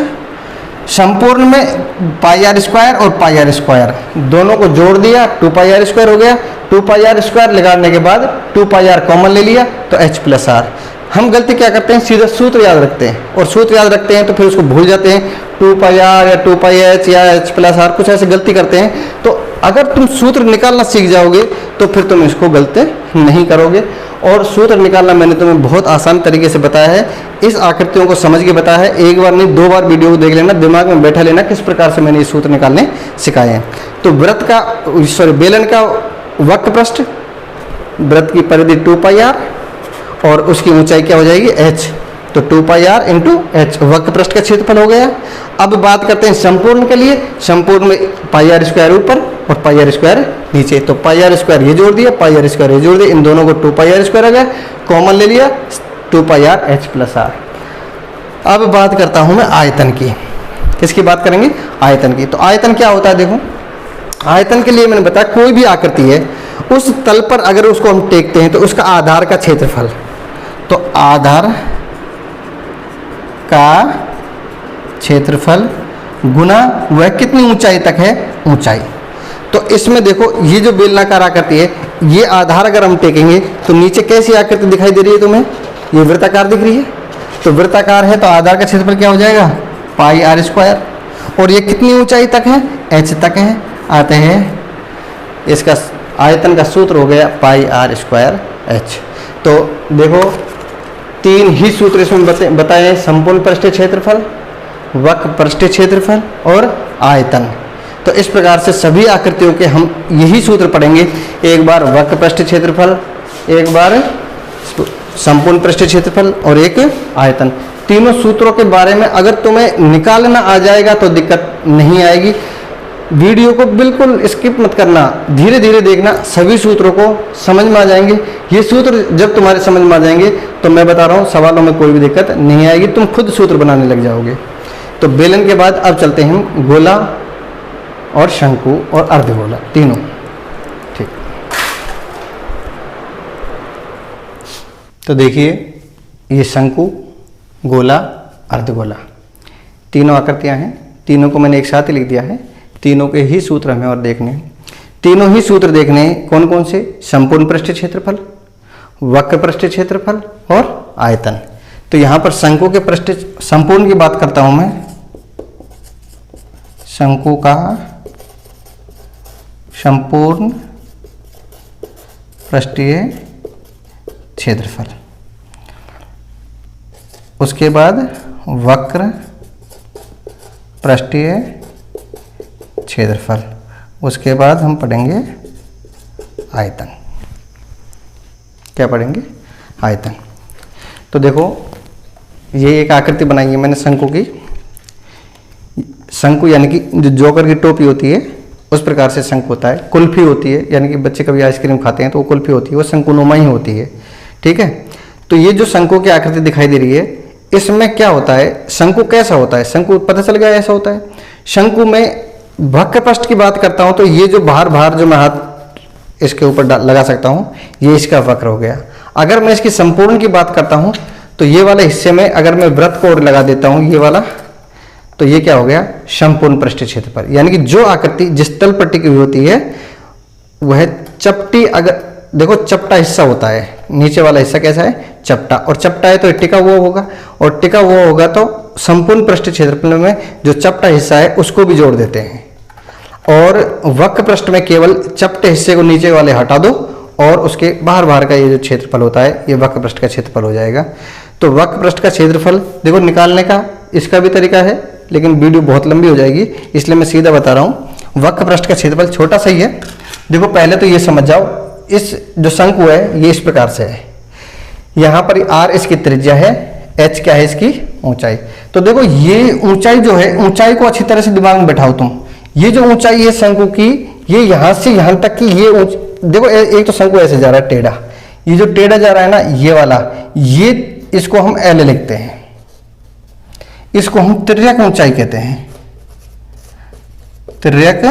संपूर्ण में πr स्क्वायर और πr स्क्वायर दोनों को जोड़ दिया 2πr स्क्वायर हो गया। 2πr स्क्वायर लगाने के बाद 2πr कॉमन ले लिया तो h प्लस r। हम गलती क्या करते हैं, सीधा सूत्र याद रखते हैं, और सूत्र याद रखते हैं तो फिर उसको भूल जाते हैं, 2πr या 2πh या h प्लस r, कुछ ऐसे गलती करते हैं। तो अगर तुम सूत्र निकालना सीख जाओगे तो फिर तुम इसको गलती नहीं करोगे। और सूत्र निकालना मैंने तुम्हें बहुत आसान तरीके से बताया है, इस आकृतियों को समझ के बताया है। एक बार नहीं 2 बार वीडियो को देख लेना, दिमाग में बैठा लेना किस प्रकार से मैंने ये सूत्र निकालने सिखाए हैं। तो वृत्त का बेलन का वक्र पृष्ठ, वृत्त की परिधि 2πr और उसकी ऊंचाई क्या हो जाएगी h, तो 2πr इंटू h वक्र पृष्ठ का क्षेत्रफल हो गया। अब बात करते हैं संपूर्ण के लिए। संपूर्ण में πr² ऊपर और πr² नीचे, तो πr² ये जोड़ दिया, πr² ये जोड़ दिया, इन दोनों को 2πr² आ गया, कॉमन ले लिया 2πr h + r। अब बात करता हूं मैं आयतन की। किसकी बात करेंगे? आयतन की। तो आयतन क्या होता है? देखो, आयतन के लिए मैंने बताया कोई भी आकृति है, उस तल पर अगर उसको हम टेकते हैं तो उसका आधार का क्षेत्रफल, तो आधार का क्षेत्रफल गुना वह कितनी ऊंचाई तक है, ऊंचाई। तो इसमें देखो ये जो बेलनाकार आकृति है, ये आधार अगर हम टेकेंगे तो नीचे कैसी आकृति दिखाई दे रही है तुम्हें? ये वृत्ताकार दिख रही है। तो वृत्ताकार है तो आधार का क्षेत्रफल क्या हो जाएगा? πr²। और ये कितनी ऊंचाई तक है? h तक है। आते हैं इसका आयतन का सूत्र हो गया πr²h। तो देखो 3 ही सूत्र इसमें बताए हैं, संपूर्ण पृष्ठीय क्षेत्रफल, वक्र पृष्ठीय क्षेत्रफल और आयतन। तो इस प्रकार से सभी आकृतियों के हम यही सूत्र पढ़ेंगे। एक बार वक्र पृष्ठीय क्षेत्रफल, एक बार संपूर्ण पृष्ठीय क्षेत्रफल और एक आयतन। तीनों सूत्रों के बारे में अगर तुम्हें निकालना आ जाएगा तो दिक्कत नहीं आएगी। वीडियो को बिल्कुल स्किप मत करना, धीरे धीरे देखना, सभी सूत्रों को समझ में आ जाएंगे। ये सूत्र जब तुम्हारे समझ में आ जाएंगे तो मैं बता रहा हूँ सवालों में कोई भी दिक्कत नहीं आएगी, तुम खुद सूत्र बनाने लग जाओगे। तो बेलन के बाद अब चलते हैं हम गोला और शंकु और अर्धगोला तीनों। ठीक, तो देखिए ये शंकु, गोला, अर्धगोला तीनों आकृतियां हैं। तीनों को मैंने एक साथ ही लिख दिया है। तीनों के ही सूत्र हमें और देखने हैं। तीनों ही सूत्र देखने हैं कौन कौन से? संपूर्ण पृष्ठीय क्षेत्रफल, वक्र पृष्ठीय क्षेत्रफल और आयतन। तो यहां पर शंकु के पृष्ठीय संपूर्ण की बात करता हूं मैं। शंकु का संपूर्ण पृष्ठीय क्षेत्रफल, उसके बाद वक्र पृष्ठीय क्षेत्रफल, उसके बाद हम पढ़ेंगे आयतन। क्या पढ़ेंगे? आयतन। तो देखो ये एक आकृति बनाई है मैंने शंकु की। शंकु यानी कि जो जोकर की टोपी होती है उस प्रकार से शंकु होता है। कुल्फी होती है, यानी कि बच्चे कभी आइसक्रीम खाते हैं तो वो कुल्फी होती है, वो शंकुनुमा ही होती है। ठीक है, तो ये जो शंकु की आकृति दिखाई दे रही है, इसमें क्या होता है? शंकु कैसा होता है? शंकु पता चल गया ऐसा होता है। शंकु में वक्र पृष्ठ की बात करता हूं तो ये जो बाहर जो मैं हाथ इसके ऊपर लगा सकता हूं, ये इसका वक्र हो गया। अगर मैं इसकी संपूर्ण की बात करता हूं तो ये वाले हिस्से में अगर मैं वृत्त को और लगा देता हूं, ये वाला, तो ये क्या हो गया? संपूर्ण पृष्ठीय क्षेत्रफल। यानी कि जो आकृति जिस तल पर टिकी हुई होती है वह चपटी, अगर देखो चपटा हिस्सा होता है, नीचे वाला हिस्सा कैसा है? चपटा। और चपटा है तो टिका हुआ होगा, और टिका हुआ होगा तो संपूर्ण पृष्ठीय क्षेत्रफल में जो चपटा हिस्सा है उसको भी जोड़ देते हैं। और वक्र पृष्ठ में केवल चपटे हिस्से को नीचे वाले हटा दो और उसके बाहर का ये जो क्षेत्रफल होता है ये वक्र पृष्ठ का क्षेत्रफल हो जाएगा। तो वक्र पृष्ठ का क्षेत्रफल देखो निकालने का इसका भी तरीका है, लेकिन वीडियो बहुत लंबी हो जाएगी इसलिए मैं सीधा बता रहा हूँ। वक्र पृष्ठ का क्षेत्रफल छोटा सा ही है। देखो पहले तो ये समझ जाओ, इस जो शंकु है ये इस प्रकार से है। यहाँ पर r इसकी त्रिज्या है, h क्या है? इसकी ऊंचाई। तो देखो ये ऊंचाई जो है, ऊंचाई को अच्छी तरह से दिमाग में बैठाओ तुम। ये जो ऊंचाई है शंकु की, ये यहां से यहां तक की ये देखो एक तो शंकु ऐसे जा रहा है टेढ़ा, ये जो टेढ़ा जा रहा है ना ये वाला, ये इसको हम L लिखते हैं, इसको हम तिर्यक ऊंचाई कहते हैं। तिर्यक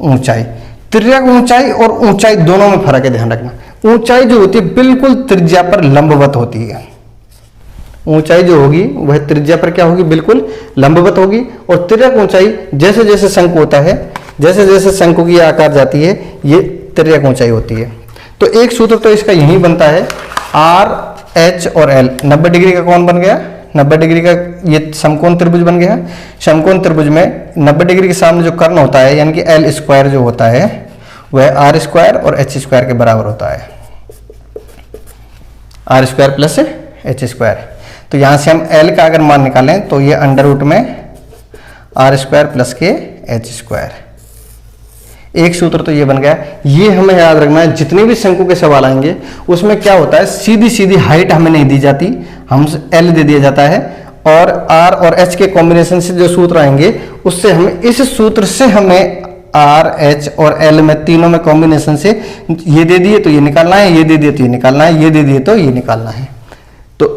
ऊंचाई, तिर्यक ऊंचाई और ऊंचाई दोनों में फर्क है, ध्यान रखना। ऊंचाई जो होती है बिल्कुल त्रिज्या पर लंबवत होती है। ऊंचाई जो होगी वह त्रिज्या पर क्या होगी? बिल्कुल लंबवत होगी। और तिर्यक ऊंचाई जैसे जैसे शंकु होता है, जैसे जैसे शंकु की आकार जाती है, ये तिर्यक ऊंचाई होती है। तो एक सूत्र तो इसका यही बनता है, R, H और L। 90 डिग्री का कौन बन गया? 90 डिग्री का ये समकोण त्रिभुज बन गया। समकोण त्रिभुज में 90 डिग्री के सामने जो कर्ण होता है यानी कि L² जो होता है वह R² और H² के बराबर होता है। R square plus H square. तो यहाँ से हम एल का अगर मान निकालें तो ये अंडर रूट में आर स्क्वायर प्लस के एच स्क्वायर। एक सूत्र तो ये बन गया। ये हमें याद रखना है, जितने भी शंकु के सवाल आएंगे उसमें क्या होता है, सीधी सीधी हाइट हमें नहीं दी जाती, हम एल दे दिया जाता है, और आर और एच के कॉम्बिनेशन से जो सूत्र आएंगे उससे हमें, इस सूत्र से हमें आर एच और एल में तीनों में कॉम्बिनेशन से ये दे दिए तो ये निकालना है, ये दे दिए तो ये निकालना है, ये दे दिए तो ये निकालना है। तो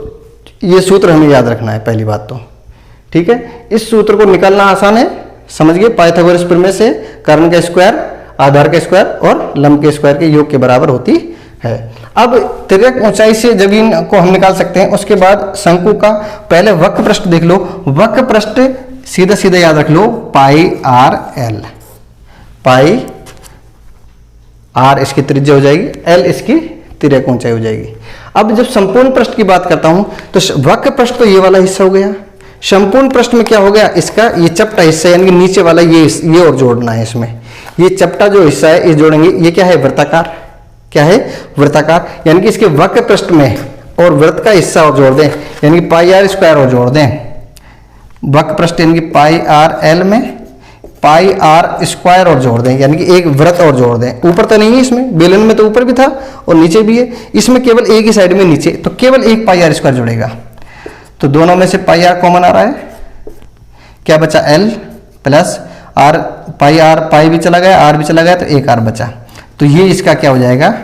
ये सूत्र हमें याद रखना है पहली बात तो, ठीक है। इस सूत्र को निकालना आसान है, समझ गए। पाइथागोरस प्रमेय से कर्ण का स्क्वायर, आधार का स्क्वायर और लंब के स्क्वायर के योग के बराबर होती है। अब तिर्यक ऊंचाई से जब इनको हम निकाल सकते हैं, उसके बाद शंकु का पहले वक्र पृष्ठ देख लो। वक्र पृष्ठ सीधा सीधा याद रख लो, पाई आर एल। पाई आर इसकी त्रिज्या हो जाएगी, एल इसकी तिर्यक ऊंचाई हो जाएगी। अब जब संपूर्ण पृष्ठ की बात करता हूं तो वक्र पृष्ठ तो ये वाला हिस्सा हो गया। संपूर्ण पृष्ठ में क्या हो गया, इसका ये चपटा हिस्सा यानी कि नीचे वाला ये और जोड़ना है। इसमें ये चपटा जो हिस्सा है ये जोड़ेंगे। ये क्या है, वृत्ताकार। क्या है, वृत्ताकार। यानी कि इसके वक्र पृष्ठ में और वृत्त का हिस्सा और जोड़ दें, यानी कि पाई आर स्क्वायर और जोड़ दें। वक्र पृष्ठ यानी कि पाई आर एल में पाई आर स्क्वायर और जोड़ दें, यानी कि एक वृत्त और जोड़ दें। ऊपर तो नहीं है इसमें, बेलन में तो ऊपर भी था और नीचे भी है, इसमें केवल एक ही साइड में नीचे, तो केवल एक पाई आर स्क्वायर जुड़ेगा। तो दोनों में से पाई आर कॉमन आ रहा है, क्या बचा, l plus r. Pi r, pi भी चला गया, आर भी चला गया, तो एक आर बचा। तो ये इसका क्या हो जाएगा,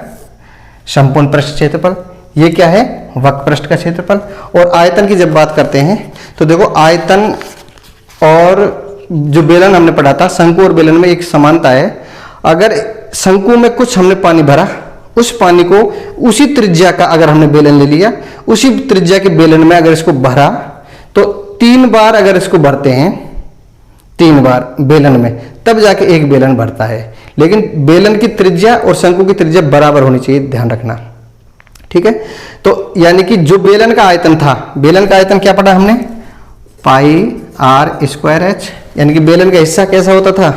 संपूर्ण पृष्ठ क्षेत्रफल। ये क्या है, वक्र पृष्ठ का क्षेत्रफल। और आयतन की जब बात करते हैं तो देखो, आयतन और जो बेलन हमने पढ़ा था, शंकु और बेलन में एक समानता है। अगर शंकु में कुछ हमने पानी भरा, उस पानी को उसी त्रिज्या का अगर हमने बेलन ले लिया, उसी त्रिज्या के बेलन में अगर इसको भरा तो 3 बार अगर इसको भरते हैं, 3 बार बेलन में, तब जाके एक बेलन भरता है। लेकिन बेलन की त्रिज्या और शंकु की त्रिज्या बराबर होनी चाहिए, ध्यान रखना, ठीक है। तो यानी कि जो बेलन का आयतन था, बेलन का आयतन क्या पढ़ा हमने, पाई आर स्क्वायर एच, यानी कि बेलन का हिस्सा कैसा होता था,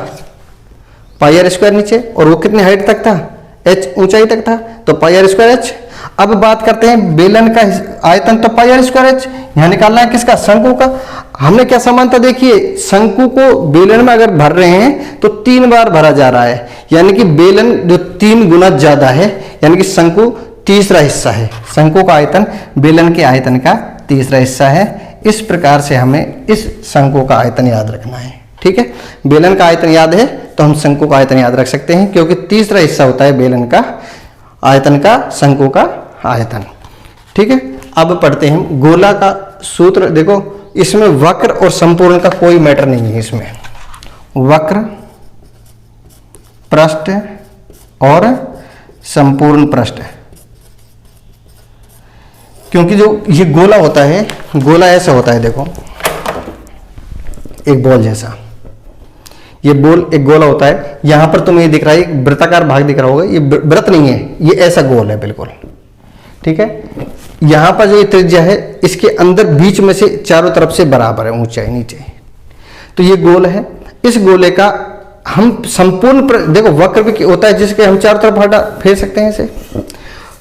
पाई आर स्क्वायर नीचे, और वो कितनी हाइट तक था, एच ऊंचाई तक था, तो पाई आर स्क्वायर एच। अब बात करते हैं बेलन का आयतन, तो पाई आर स्क्वायर एच यहां निकालना है, किसका, शंकु का। हमने क्या समानता देखी है, शंकु को बेलन में अगर भर रहे हैं तो 3 बार भरा जा रहा है, यानी कि बेलन जो 3 गुना ज्यादा है, यानी कि शंकु तीसरा हिस्सा है। शंकु का आयतन बेलन के आयतन का तीसरा हिस्सा है। इस प्रकार से हमें इस शंकु का आयतन याद रखना है, ठीक है। बेलन का आयतन याद है तो हम शंकु का आयतन याद रख सकते हैं, क्योंकि तीसरा हिस्सा होता है बेलन का आयतन का शंकु का आयतन, ठीक है। अब पढ़ते हैं गोला का सूत्र। देखो, इसमें वक्र और संपूर्ण का कोई मैटर नहीं है। इसमें वक्र पृष्ठ और संपूर्ण पृष्ठ, क्योंकि जो ये गोला होता है, गोला ऐसा होता है, देखो एक बॉल जैसा, ये बॉल एक गोला होता है। यहां पर तुम्हें ये दिख रहा है, एक वृत्ताकार भाग दिख रहा होगा, ये वृत्त नहीं है, ये ऐसा गोल है बिल्कुल, ठीक है। यहां पर जो ये त्रिज्या है, इसके अंदर बीच में से चारों तरफ से बराबर है ऊंचाई नीचे, तो ये गोल है। इस गोले का हम संपूर्ण, देखो वक्र भी होता है जिसके हम चारों तरफ हटा फेर सकते हैं इसे,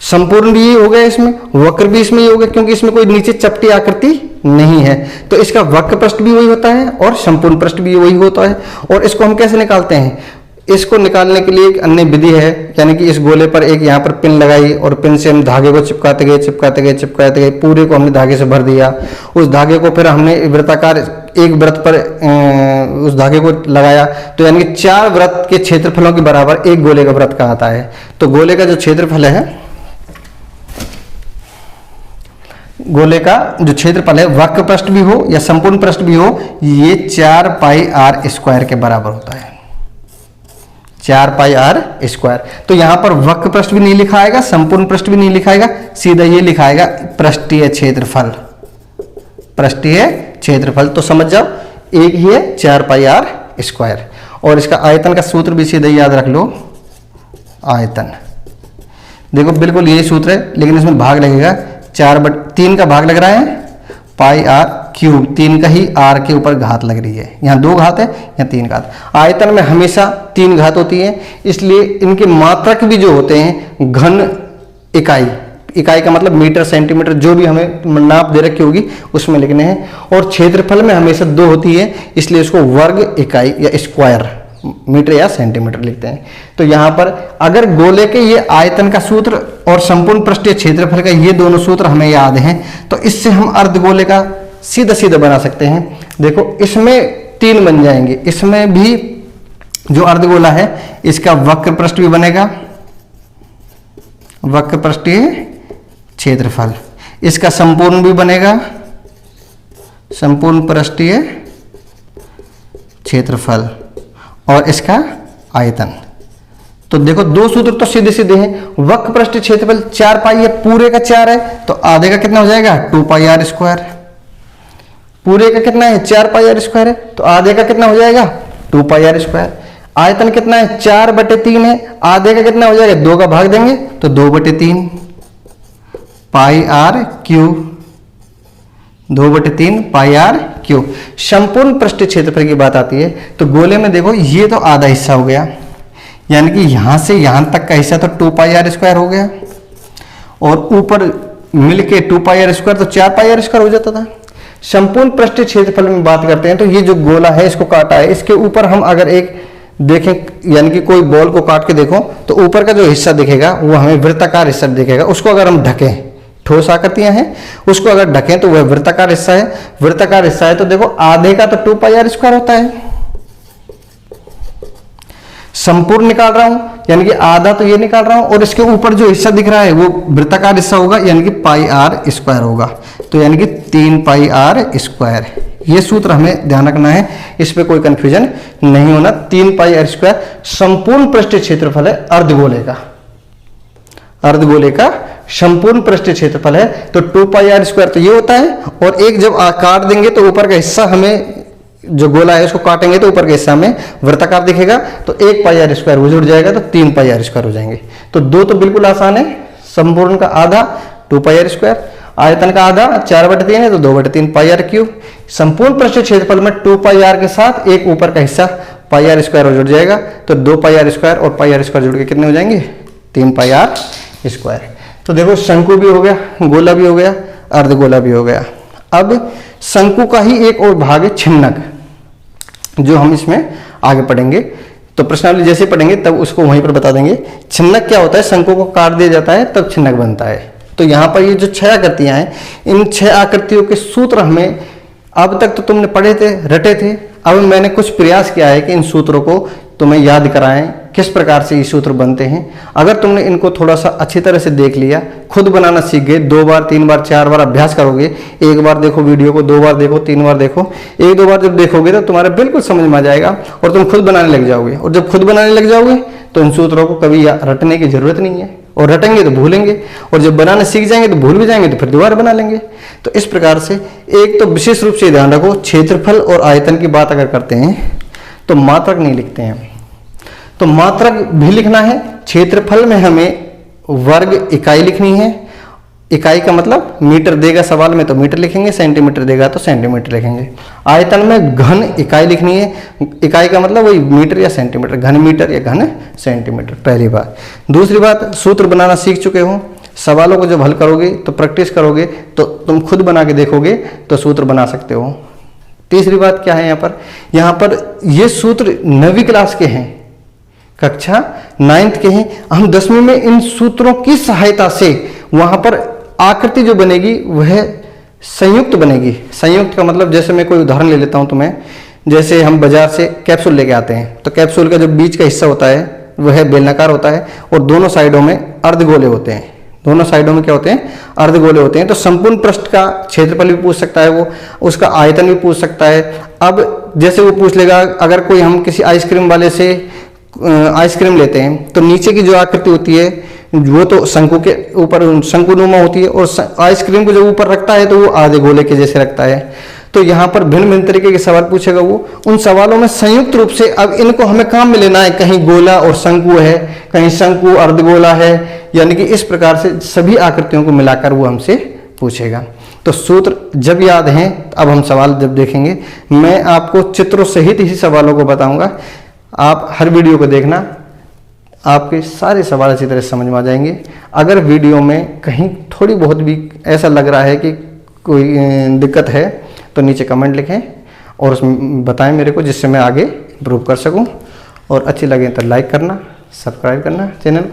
संपूर्ण भी ये हो गया इसमें, वक्र भी इसमें ये हो गया, क्योंकि इसमें कोई नीचे चपटी आकृति नहीं है। तो इसका वक्र पृष्ठ भी वही होता है और संपूर्ण पृष्ठ भी वही होता है। और इसको हम कैसे निकालते हैं, इसको निकालने के लिए एक अन्य विधि है, यानी कि इस गोले पर एक यहाँ पर पिन लगाई और पिन से हम धागे को चिपकाते गए चिपकाते गए चिपकाते गए, पूरे को हमने धागे से भर दिया। उस धागे को फिर हमने वृत्ताकार एक वृत्त पर उस धागे को लगाया, तो यानी कि 4 वृत्त के क्षेत्रफलों के बराबर एक गोले का वृत्त कहलाता है। तो गोले का जो क्षेत्रफल है, गोले का जो क्षेत्रफल है, वक्र पृष्ठ भी हो या संपूर्ण पृष्ठ भी हो, ये 4 पाई आर स्क्वायर के बराबर होता है, 4 पाई आर स्क्वायर। तो यहां पर वक्र पृष्ठ भी नहीं लिखा आएगा, संपूर्ण पृष्ठ भी नहीं लिखा आएगा, सीधा ये लिखा आएगा पृष्ठीय क्षेत्रफल, पृष्ठीय क्षेत्रफल। तो समझ जाओ एक ही है 4 पाई आर स्क्वायर। और इसका आयतन का सूत्र भी सीधा याद रख लो, आयतन। देखो बिल्कुल यही सूत्र है, लेकिन इसमें भाग लगेगा 4/3 का भाग लग रहा है, पाई आर क्यूब, 3 का ही आर के ऊपर घात लग रही है, यहाँ 2 घात है, यहाँ 3 घात। आयतन में हमेशा 3 घात होती है, इसलिए इनके मात्रक भी जो होते हैं घन इकाई, इकाई का मतलब मीटर, सेंटीमीटर, जो भी हमें नाप दे रखी होगी उसमें लिखने हैं। और क्षेत्रफल में हमेशा 2 होती है, इसलिए उसको वर्ग इकाई या स्क्वायर, मीटर या सेंटीमीटर लिखते हैं। तो यहाँ पर अगर गोले के ये आयतन का सूत्र और संपूर्ण पृष्ठीय क्षेत्रफल का ये दोनों सूत्र हमें याद हैं, तो इससे हम अर्धगोले का सीधा सीधा बना सकते हैं। देखो इसमें 3 बन जाएंगे, इसमें भी जो अर्धगोला है इसका वक्र पृष्ठ भी बनेगा, वक्र पृष्ठीय क्षेत्रफल, इसका संपूर्ण भी बनेगा, संपूर्ण पृष्ठीय क्षेत्रफल, और इसका आयतन। तो देखो 2 सूत्र तो सीधे सीधे हैं। वक्र पृष्ठीय क्षेत्रफल 4 पाई है, पूरे का 4 है, तो आधे का कितना हो जाएगा 2 पाई आर स्क्वायर। पूरे का कितना है 4 पाई आर स्क्वायर है, तो आधे का कितना हो जाएगा 2 पाई आर स्क्वायर। आयतन कितना है 4/3 है, आधे का कितना हो जाएगा 2 का भाग देंगे तो 2/3 pi r cube, 2/3 pi r cube. संपूर्ण पृष्ठीय क्षेत्रफल की बात आती है तो गोले में देखो ये तो आधा हिस्सा हो गया, यानी कि यहां से यहां तक का हिस्सा तो 2 पाई आर स्क्वायर हो गया, और ऊपर मिलके 2 पाई आर स्क्वायर तो 4 पाई आर स्क्वायर हो जाता था। संपूर्ण पृष्ठीय क्षेत्रफल में बात करते हैं तो ये जो गोला है इसको काटा है, इसके ऊपर हम अगर एक देखें, यानी कि कोई बॉल को काट के देखो तो ऊपर का जो हिस्सा दिखेगा वो हमें वृत्ताकार हिस्सा दिखेगा। उसको अगर हम ढकें, ठोस आकृतियां हैं उसको अगर ढकें तो वह वृत्ताकार हिस्सा है। वृत्ताकार हिस्सा है तो देखो आधे का तो 2 पाई आर स्क्वायर होता है। संपूर्ण निकाल रहा हूं यानी कि आधा तो ये निकाल रहा हूं, और इसके ऊपर जो हिस्सा दिख रहा है वो वृत्ताकार हिस्सा होगा यानी कि पाई आर स्क्वायर होगा, तो यानी कि 3 पाई आर स्क्वायर। ये सूत्र हमें ध्यान रखना है, इस पे कोई कंफ्यूजन नहीं होना। 3 पाई आर स्क्वायर संपूर्ण पृष्ठीय क्षेत्रफल है अर्धगोले का, अर्धगोले का संपूर्ण पृष्ठीय क्षेत्रफल है। तो 2 पाई आर स्क्वायर तो ये होता है, और एक जब काट देंगे तो ऊपर का हिस्सा हमें, जो गोला है उसको काटेंगे तो ऊपर के हिस्सा में वृत्ताकार दिखेगा, तो 1 पाई आर स्क्वायर वो जुड़ जाएगा तो 3 पाई आर स्क्वायर हो जाएंगे। तो 2 तो बिल्कुल आसान है, संपूर्ण का आधा 2 पाई आर स्क्वायर, आयतन का आधा 4/3 है तो 2/3 पाई आर क्यूब। संपूर्ण पृष्ठीय क्षेत्रफल में 2 पाई आर के साथ एक ऊपर का हिस्सा पाई आर स्क्वायर जुड़ जाएगा, तो 2 पाई आर स्क्वायर और पाई आर स्क्वायर जुड़ के कितने हो जाएंगे 3 पाई आर स्क्वायर। तो देखो शंकु भी हो गया, गोला भी हो गया, अर्धगोला भी हो गया। अब शंकु का ही एक और भाग है छिन्नक, जो हम इसमें आगे पढ़ेंगे। तो प्रश्नावली जैसे पढ़ेंगे तब उसको वहीं पर बता देंगे। छिन्नक क्या होता है, शंकु को काट दिया जाता है तब छिन्नक बनता है। तो यहाँ पर ये जो 6 आकृतियां हैं, इन 6 आकृतियों के सूत्र हमें अब तक तो तुमने पढ़े थे, रटे थे। अब मैंने कुछ प्रयास किया है कि इन सूत्रों को तुम्हें याद कराएं, किस प्रकार से ये सूत्र बनते हैं। अगर तुमने इनको थोड़ा सा अच्छी तरह से देख लिया, खुद बनाना सीख गए, 2 बार 3 बार 4 बार अभ्यास करोगे, 1 बार देखो वीडियो को, 2 बार देखो, 3 बार देखो, 1-2 बार जब देखोगे तो तुम्हारे बिल्कुल समझ में आ जाएगा और तुम खुद बनाने लग जाओगे। और जब खुद बनाने लग जाओगे तो इन सूत्रों को कभी रटने की जरूरत नहीं है, और रटेंगे तो भूलेंगे, और जब बनाना सीख जाएंगे तो भूल भी जाएंगे तो फिर दोबारा बना लेंगे। तो इस प्रकार से एक तो विशेष रूप से ध्यान रखो, क्षेत्रफल और आयतन की बात अगर करते हैं तो मात्रक नहीं लिखते हैं, तो मात्रक भी लिखना है। क्षेत्रफल में हमें वर्ग इकाई लिखनी है, इकाई का मतलब मीटर देगा सवाल में तो मीटर लिखेंगे, सेंटीमीटर देगा तो सेंटीमीटर लिखेंगे। आयतन में घन इकाई लिखनी है, इकाई का मतलब वही मीटर या सेंटीमीटर, घन मीटर या घन सेंटीमीटर, पहली बात। दूसरी बात, सूत्र बनाना सीख चुके हो, सवालों को जब हल करोगे तो प्रैक्टिस करोगे तो तुम खुद बना के देखोगे तो सूत्र बना सकते हो। तीसरी बात क्या है, यहाँ पर ये सूत्र 9वीं क्लास के हैं, कक्षा 9th के हैं। हम 10वीं में इन सूत्रों की सहायता से वहां पर आकृति जो बनेगी वह संयुक्त बनेगी। संयुक्त का मतलब, जैसे मैं कोई उदाहरण ले लेता हूं तुम्हें, जैसे हम बाजार से कैप्सूल लेके आते हैं तो कैप्सूल का जो बीच का हिस्सा होता है वह बेलनाकार होता है और दोनों साइडों में अर्धगोले होते हैं। दोनों साइडों में क्या होते हैं, अर्धगोले होते हैं। तो संपूर्ण पृष्ठ का क्षेत्रफल भी पूछ सकता है वो, उसका आयतन भी पूछ सकता है। अब जैसे वो पूछ लेगा, अगर कोई हम किसी आइसक्रीम वाले से आइसक्रीम लेते हैं तो नीचे की जो आकृति होती है वो तो शंकु के ऊपर शंकुनुमा होती है, और आइसक्रीम को जब ऊपर रखता है तो वो आधे गोले के जैसे रखता है। तो यहाँ पर भिन्न भिन्न तरीके के सवाल पूछेगा वो। उन सवालों में संयुक्त रूप से अब इनको हमें काम में लेना है, कहीं गोला और शंकु है, कहीं शंकु अर्धगोला है, यानी कि इस प्रकार से सभी आकृतियों को मिलाकर वो हमसे पूछेगा। तो सूत्र जब याद हैं, अब हम सवाल जब देखेंगे मैं आपको चित्रों सहित ही सवालों को बताऊंगा। आप हर वीडियो को देखना, आपके सारे सवाल अच्छी तरह समझ में आ जाएंगे। अगर वीडियो में कहीं थोड़ी बहुत भी ऐसा लग रहा है कि कोई दिक्कत है तो नीचे कमेंट लिखें और उसमें बताएं मेरे को, जिससे मैं आगे इम्प्रूव कर सकूं। और अच्छी लगे तो लाइक करना, सब्सक्राइब करना चैनल।